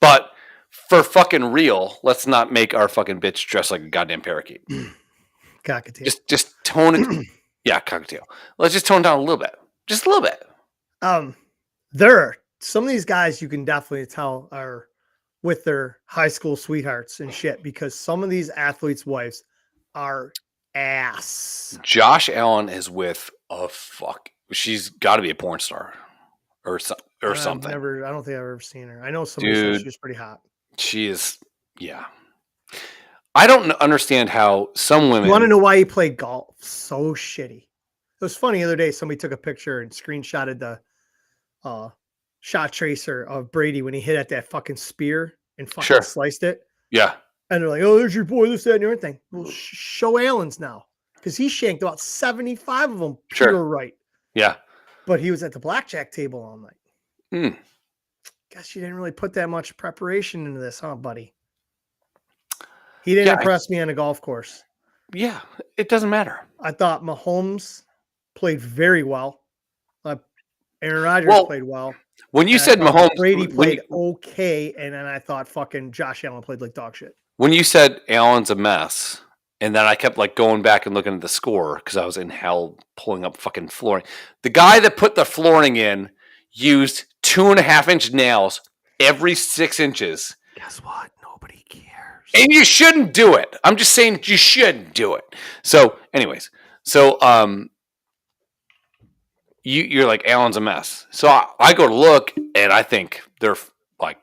But for fucking real, let's not make our fucking bitch dress like a goddamn parakeet. Cockatiel. Just tone it. Yeah, cockatiel. Let's just tone it down a little bit. Just a little bit. There are some of these guys you can definitely tell are with their high school sweethearts and shit, because some of these athletes' wives are ass. Josh Allen is with she's got to be a porn star or something. I don't think I've ever seen her. I know somebody says she's pretty hot. She is, yeah. I don't understand how some women... You want to know why he played golf so shitty? It was funny the other day, somebody took a picture and screenshotted the shot tracer of Brady when he hit at that fucking spear and fucking sliced it. Yeah. And they're like, oh, there's your boy, this, that, and everything. Well, show Allen's now. Because he shanked about 75 of them pure right. Yeah. But he was at the blackjack table all night. Guess you didn't really put that much preparation into this, huh, buddy? He didn't impress me on a golf course. Yeah, it doesn't matter. I thought Mahomes played very well. Aaron Rodgers played well. When you said Mahomes... Brady played okay, and then I thought fucking Josh Allen played like dog shit. When you said Allen's a mess, and then I kept like going back and looking at the score because I was in hell pulling up fucking flooring. The guy that put the flooring in used 2.5-inch nails every 6 inches. Guess what? Nobody cares. And you shouldn't do it. I'm just saying you shouldn't do it. So, anyways, you're like, Allen's a mess. So I go to look, and I think they're like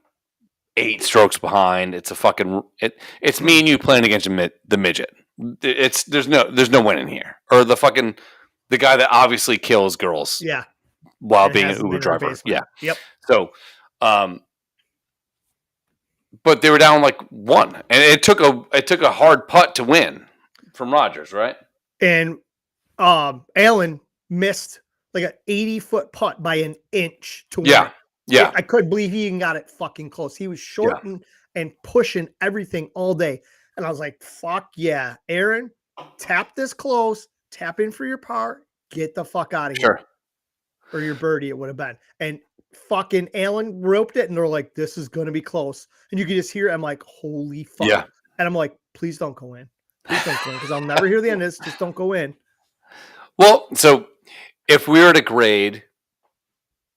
8 strokes behind. It's a fucking it's me and you playing against the midget. There's no winning here, or the guy that obviously kills girls. Yeah. While being an Uber driver. Yeah. Yep. So, but they were down like 1, and it took a hard putt to win from Rodgers, right? And Allen missed like an 80-foot putt by an inch to win. Yeah. I couldn't believe he even got it fucking close. He was shorting and pushing everything all day. And I was like, fuck yeah. Aaron, tap this close, tap in for your par, get the fuck out of here. Sure. Or your birdie, it would have been. And fucking Allen roped it, and they're like, this is going to be close. And you could just hear it. I'm like, holy fuck. Yeah. And I'm like, please don't go in. Please don't go in, because I'll never hear the end of this. Just don't go in. Well, so if we were to grade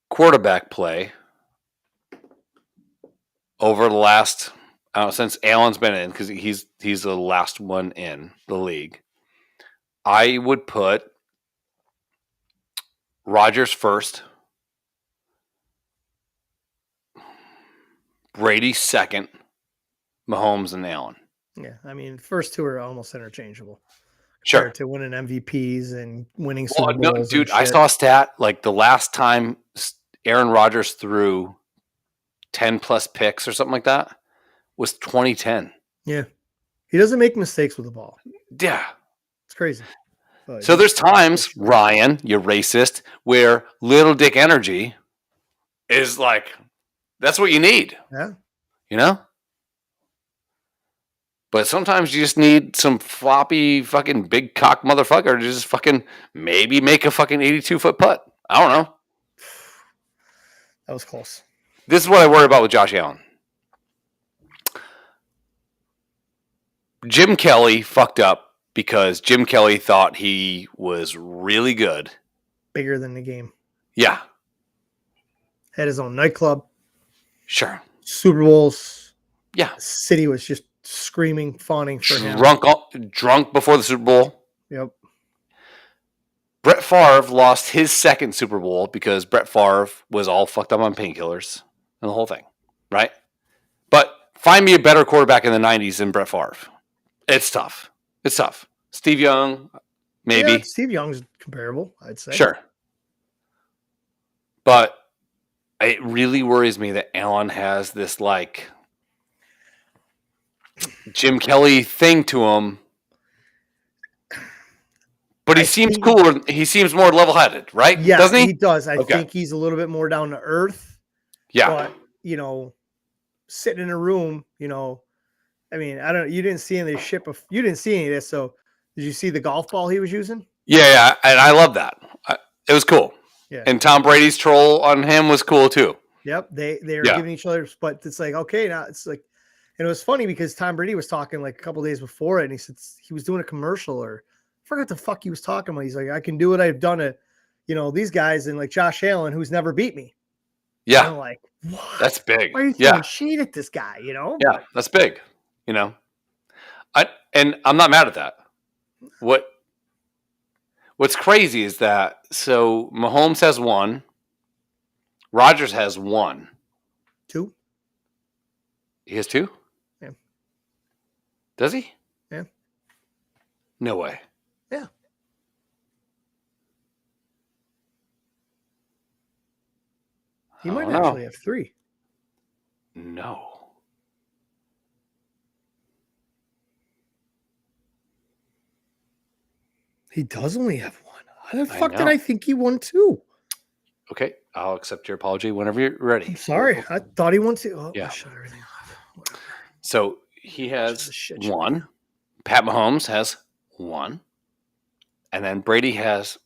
quarterback play, over the last, since Allen's been in, because he's the last one in the league, I would put Rodgers first, Brady second, Mahomes and Allen. Yeah, I mean, first two are almost interchangeable. Sure. To winning MVPs and winning Super Bowls. Dude, I saw a stat like the last time Aaron Rodgers threw 10 plus picks or something like that was 2010. Yeah. He doesn't make mistakes with the ball. Yeah. It's crazy. But so there's times, Ryan, you racist, where little dick energy is like, that's what you need. Yeah. You know? But sometimes you just need some floppy fucking big cock motherfucker to just fucking maybe make a fucking 82-foot putt. I don't know. That was close. This is what I worry about with Josh Allen. Jim Kelly fucked up because Jim Kelly thought he was really good. Bigger than the game. Yeah. Had his own nightclub. Sure. Super Bowls. Yeah. The city was just screaming, fawning for him. Drunk before the Super Bowl. Yep. Brett Favre lost his second Super Bowl because Brett Favre was all fucked up on painkillers and the whole thing, right? But find me a better quarterback in the 90s than Brett Favre. It's tough. It's tough. Steve Young, maybe. Yeah, Steve Young's comparable, I'd say. Sure. But it really worries me that Allen has this like Jim Kelly thing to him. But he seems cooler. He seems more level-headed, right? Yeah, doesn't he? He does. I think he's a little bit more down to earth. Yeah. But, sitting in a room, I mean, I don't. You didn't see any of this shit. You didn't see any of this. So, did you see the golf ball he was using? Yeah, and I love that. It was cool. Yeah. And Tom Brady's troll on him was cool too. Yep, they were giving each other, but it's like, okay, now it's like, and it was funny because Tom Brady was talking like a couple days before it, and he said he was doing a commercial or I forgot the fuck he was talking about. He's like, I can do what I've done it, these guys and like Josh Allen, who's never beat me. Yeah, and I'm like, what? That's big. Why are you throwing shade at this guy? Yeah, that's big. And I'm not mad at that. What's crazy is that so Mahomes has one, Rodgers has one. Two? He has two? Yeah. Does he? Yeah. No way. Yeah. He might actually have three. No. He does only have one. How the fuck did I think he won two? Okay, I'll accept your apology whenever you're ready. I'm sorry. I thought he won two. Oh, yeah. I shut everything off. Whatever. So he has one. Pat Mahomes has one. And then Brady has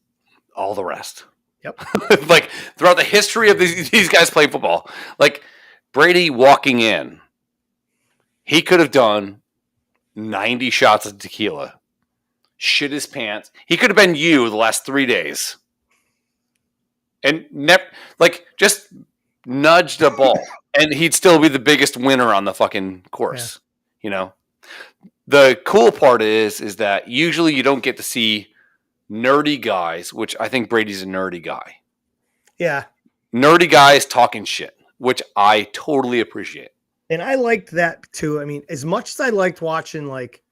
all the rest. Yep. Like throughout the history of these guys playing football, like Brady walking in, he could have done 90 shots of tequila, shit his pants. He could have been you the last 3 days. And just nudged a ball, and he'd still be the biggest winner on the fucking course. Yeah. The cool part is that usually you don't get to see nerdy guys, which I think Brady's a nerdy guy. Yeah. Nerdy guys talking shit, which I totally appreciate. And I liked that too. I mean, as much as I liked watching like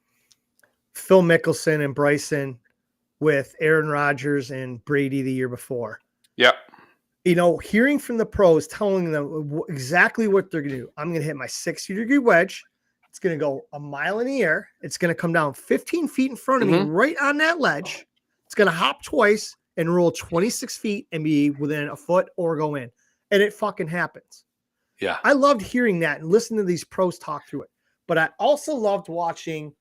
Phil Mickelson and Bryson with Aaron Rodgers and Brady the year before. Yeah. Hearing from the pros telling them exactly what they're going to do. I'm going to hit my 60-degree wedge. It's going to go a mile in the air. It's going to come down 15 feet in front of me right on that ledge. It's going to hop twice and roll 26 feet and be within a foot or go in. And it fucking happens. Yeah. I loved hearing that and listening to these pros talk through it. But I also loved watching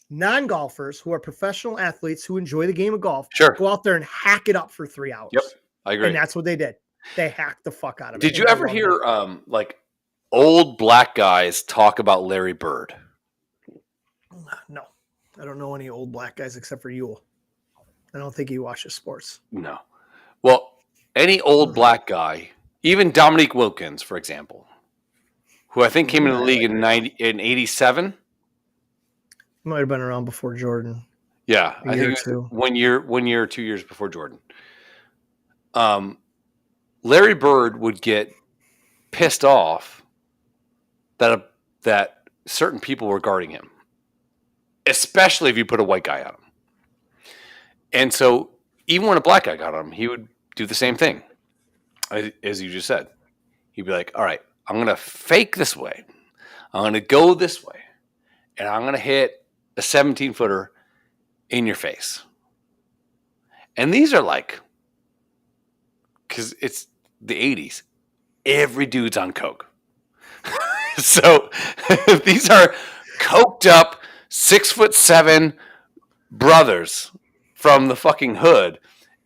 non-golfers who are professional athletes who enjoy the game of golf go out there and hack it up for 3 hours. Yep. I agree. And that's what they did. They hacked the fuck out of it. Did you ever hear old black guys talk about Larry Bird? No. I don't know any old black guys except for Yule. I don't think he watches sports. No. Well, any old black guy, even Dominique Wilkins, for example, who I think came into the league in 87. Might have been around before Jordan. Yeah, I think it was 1 year or 2 years before Jordan. Larry Bird would get pissed off that certain people were guarding him, especially if you put a white guy on him. And so even when a black guy got on him, he would do the same thing, as you just said. He'd be like, all right, I'm going to fake this way. I'm going to go this way. And I'm going to hit a 17-footer in your face. And these are like, because it's the 80s, every dude's on coke. So these are coked up 6'7" brothers from the fucking hood,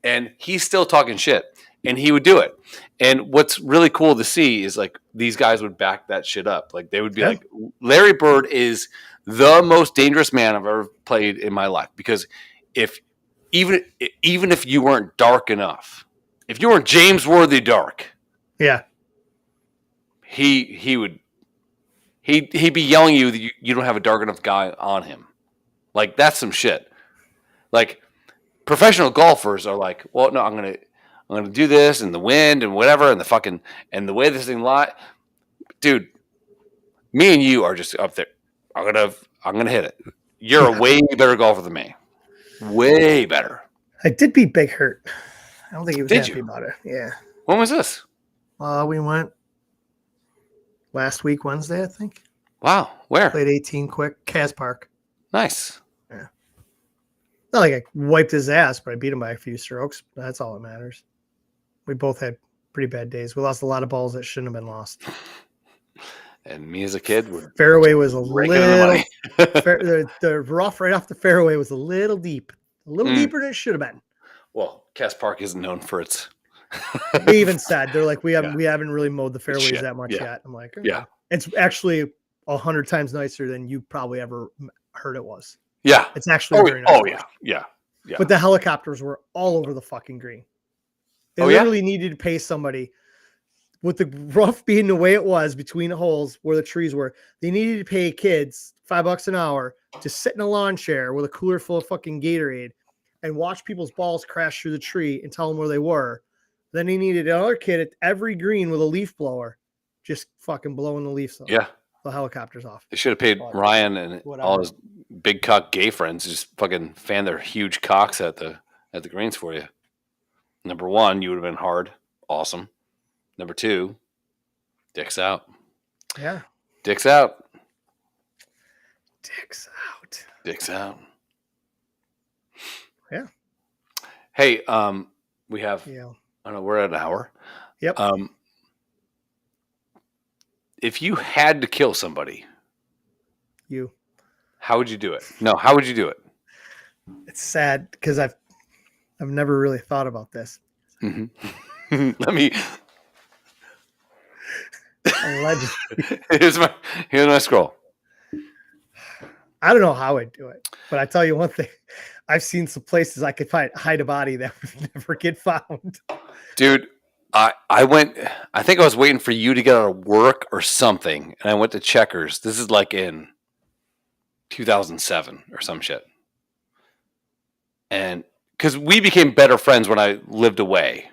and he's still talking shit, and he would do it. And what's really cool to see is like these guys would back that shit up. Like they would be like, Larry Bird is the most dangerous man I've ever played in my life, because even if you weren't dark enough, if you weren't James Worthy dark, yeah, he'd be yelling at you that you don't have a dark enough guy on him. Like that's some shit. Like professional golfers are like, well, no, I'm gonna do this and the wind and whatever and the way this thing lies. Dude, me and you are just up there. I'm gonna hit it. You're a way better golfer than me. Way better. I did beat Big Hurt. I don't think he was happy about it. Yeah. When was this? We went last week, Wednesday, I think. Wow. Where? Played 18 quick. Cas Park. Nice. Yeah. Not like I wiped his ass, but I beat him by a few strokes. That's all that matters. We both had pretty bad days. We lost a lot of balls that shouldn't have been lost. And me as a kid, fairway was a little the rough right off the fairway was a little deep, deeper than it should have been. Well, Cas Park isn't known for its. They even said they're like we haven't really mowed the fairways that much yet. I'm like, okay. Yeah, it's actually 100 times nicer than you probably ever heard it was. Yeah, it's actually very nice. Yeah. But the helicopters were all over the fucking green. They literally needed to pay somebody. With the rough being the way it was between the holes where the trees were, they needed to pay kids $5 an hour to sit in a lawn chair with a cooler full of fucking Gatorade and watch people's balls crash through the tree and tell them where they were. Then they needed another kid at every green with a leaf blower, just fucking blowing the leaves off. Yeah. The helicopters off. They should have paid Ryan and all his big cock gay friends to just fucking fan their huge cocks at the greens for you. Number one, you would have been hard. Awesome. Number two, dicks out. Yeah. Dicks out. Dicks out. Dicks out. Yeah. Hey, we have, I don't know, we're at an hour. Yep. If you had to kill somebody, how would you do it? No, how would you do it? It's sad because I've never really thought about this. Mm-hmm. Let me. Here's my scroll. I don't know how I'd do it, but I tell you one thing: I've seen some places I could hide a body that would never get found. Dude, I went. I think I was waiting for you to get out of work or something, and I went to Checkers. This is like in 2007 or some shit, and because we became better friends when I lived away.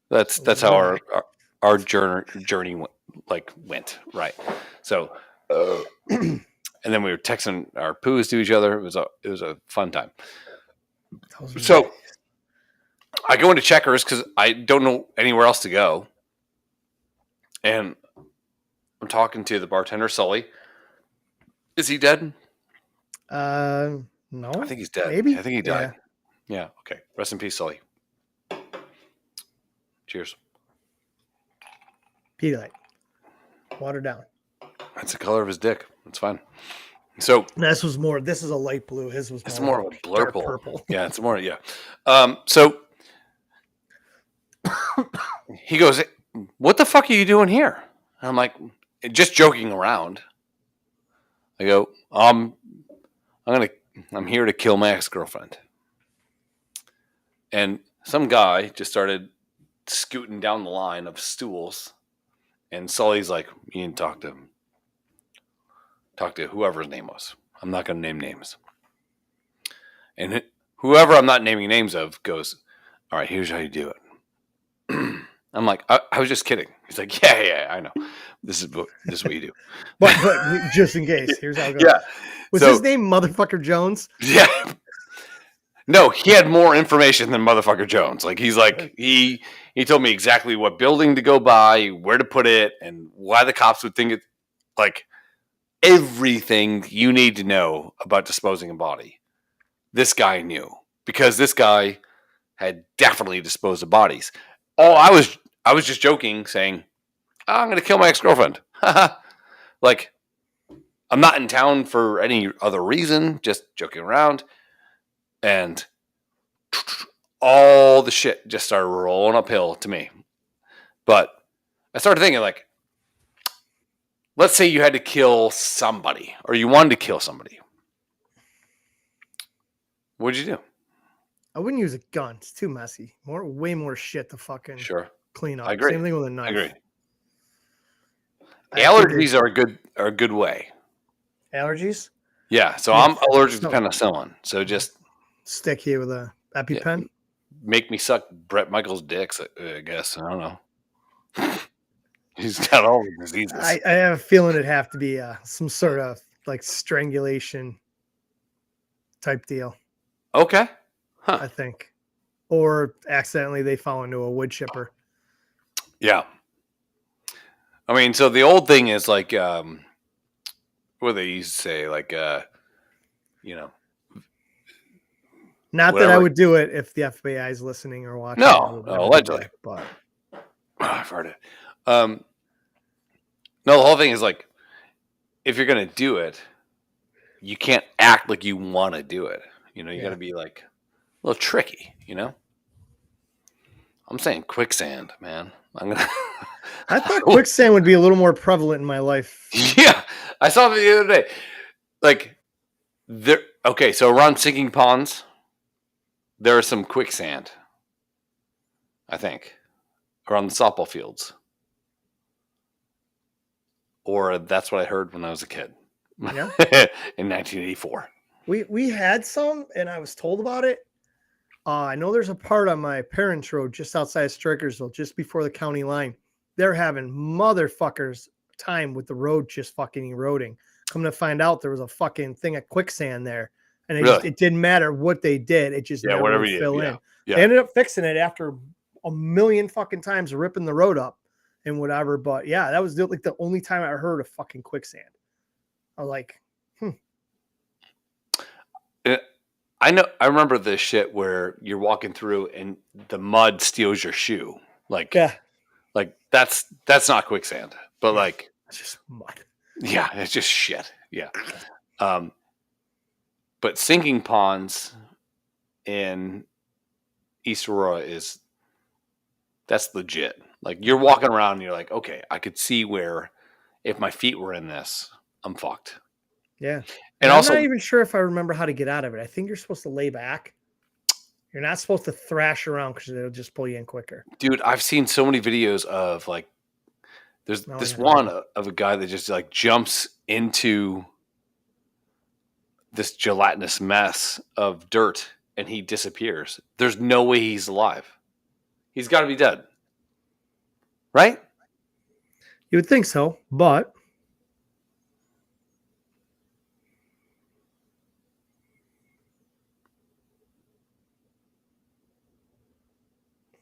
That's how our journey went, right? So, and then we were texting our poos to each other. It was a fun time. So I go into Checkers because I don't know anywhere else to go, and I'm talking to the bartender, Sully. Is he dead? No, I think he's dead. Maybe. I think he died. Yeah. Okay. Rest in peace, Sully. Cheers. Pedialyte. Watered down. That's the color of his dick. That's fine. So this is a light blue. His was more of a blurple. Purple. Yeah, it's more. Yeah. So he goes, "What the fuck are you doing here?" And I'm like, just joking around. I go, I'm here to kill my ex-girlfriend. And some guy just started scooting down the line of stools And Sully's like, you need to talk to whoever his name was. I'm not going to name names. And whoever I'm not naming names of goes, all right, here's how you do it. I'm like, I was just kidding. He's like, yeah, I know. This is what you do. But just in case, here's how it goes. Yeah. Was his name Motherfucker Jones? Yeah. No, he had more information than Motherfucker Jones. Like, he's like, he told me exactly what building to go by, where to put it, and why the cops would think it. Like, everything you need to know about disposing a body. This guy knew, because this guy had definitely disposed of bodies. Oh, I was just joking, saying, I'm going to kill my ex-girlfriend. Like, I'm not in town for any other reason, just joking around. And all the shit just started rolling uphill to me. But I started thinking, like, let's say you had to kill somebody, or you wanted to kill somebody. What'd you do? I wouldn't use a gun. It's too messy. Way more shit to fucking clean up. I agree. Same thing with a knife. I agree. Allergies are a good way. Allergies? Yeah, so I'm allergic to penicillin. So just stick here with a EpiPen. Yeah, make me suck Bret Michaels' dicks, I guess. I don't know. He's got all the diseases. I have a feeling it'd have to be some sort of like strangulation type deal. Okay. Huh. I think. Or accidentally they fall into a wood chipper. Yeah. I mean, so the old thing is like, what they used to say, like, you know. Not whatever. That I would do it if the FBI is listening or watching. No, allegedly. But I've heard it. No, the whole thing is like, if you're going to do it, you can't act like you want to do it. You know, you got to be like a little tricky, you know? I'm saying quicksand, man. I thought quicksand would be a little more prevalent in my life. Yeah. I saw it the other day. Like, okay, so around sinking ponds, there is some quicksand, I think, around the softball fields. Or that's what I heard when I was a kid. Yeah. In 1984. We had some, and I was told about it. I know there's a part on my parents' road just outside of Strikersville, just before the county line. They're having motherfuckers time with the road just fucking eroding. Come to find out, there was a fucking thing of quicksand there, and it didn't matter what they did. It just never would fill in. Yeah. They ended up fixing it after a million fucking times ripping the road up and whatever. But yeah, that was like the only time I heard of fucking quicksand. I was like, I remember this shit where you're walking through and the mud steals your shoe. Like, like that's not quicksand, but like it's just mud. Yeah, it's just shit. Yeah. But sinking ponds in East Aurora that's legit. Like, you're walking around and you're like, okay, I could see where if my feet were in this, I'm fucked. Yeah. And I'm not even sure if I remember how to get out of it. I think you're supposed to lay back. You're not supposed to thrash around because it'll just pull you in quicker. Dude, I've seen so many videos of like, there's this one of a guy that just like jumps into this gelatinous mess of dirt and he disappears. There's no way he's alive. He's got to be dead. Right? You would think so, but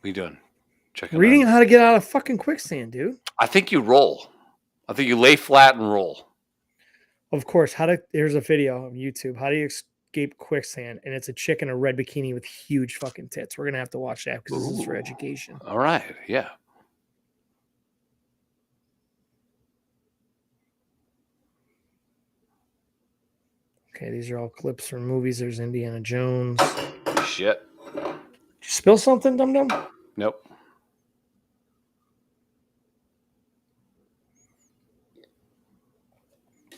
what are you doing? Reading how to get out of fucking quicksand, dude. I think you roll. I think you lay flat and roll. Of course. Here's a video on YouTube. How do you escape quicksand? And it's a chick in a red bikini with huge fucking tits. We're going to have to watch that because this is for education. All right. Yeah. Okay. These are all clips from movies. There's Indiana Jones. Shit. Did you spill something, dum-dum? Nope.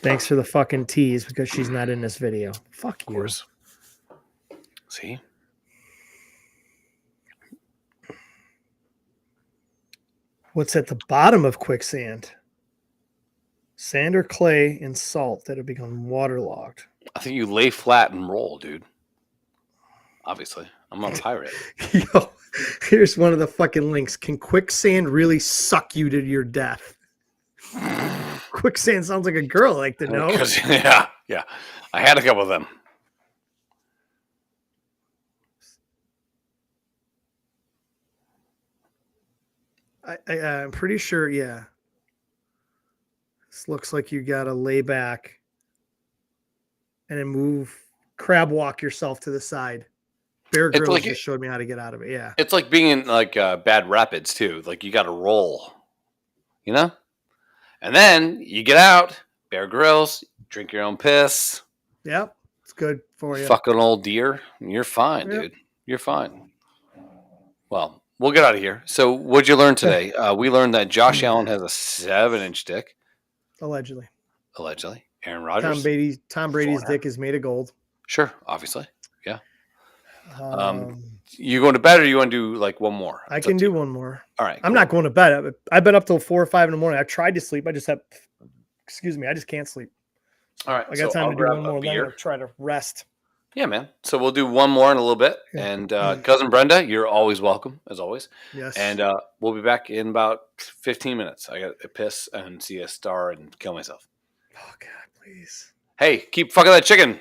Thanks for the fucking tease because she's not in this video. Fuck you. Of course. See? What's at the bottom of quicksand? Sand or clay and salt that have become waterlogged. I think you lay flat and roll, dude. Obviously. I'm a pirate. Yo, here's one of the fucking links. Can quicksand really suck you to your death? Quicksand sounds like a girl I like to know. Yeah. I had a couple of them. I'm pretty sure, yeah. This looks like you got to lay back and then crab walk yourself to the side. Bear Grylls just showed me how to get out of it. Yeah. It's like being in like bad rapids too. Like you got to roll, you know? And then you get out, Bear Grylls, drink your own piss. Yep. It's good for you. Fucking old deer. You're fine, dude. You're fine. Well, we'll get out of here. So what'd you learn today? We learned that Josh Allen has a 7-inch dick. Allegedly. Aaron Rodgers. Tom Brady's dick is made of gold. Sure, obviously. Yeah. You going to bed or you want to do like one more? I can do one more. All right. I'm not going to bed. I've been up till 4 or 5 in the morning. I tried to sleep. I just can't sleep. All right. I got time to do one more. Then I'll try to rest. Yeah, man. So we'll do one more in a little bit. And Cousin Brenda, you're always welcome, as always. Yes. And we'll be back in about 15 minutes. I got to piss and see a star and kill myself. Oh, God, please. Hey, keep fucking that chicken.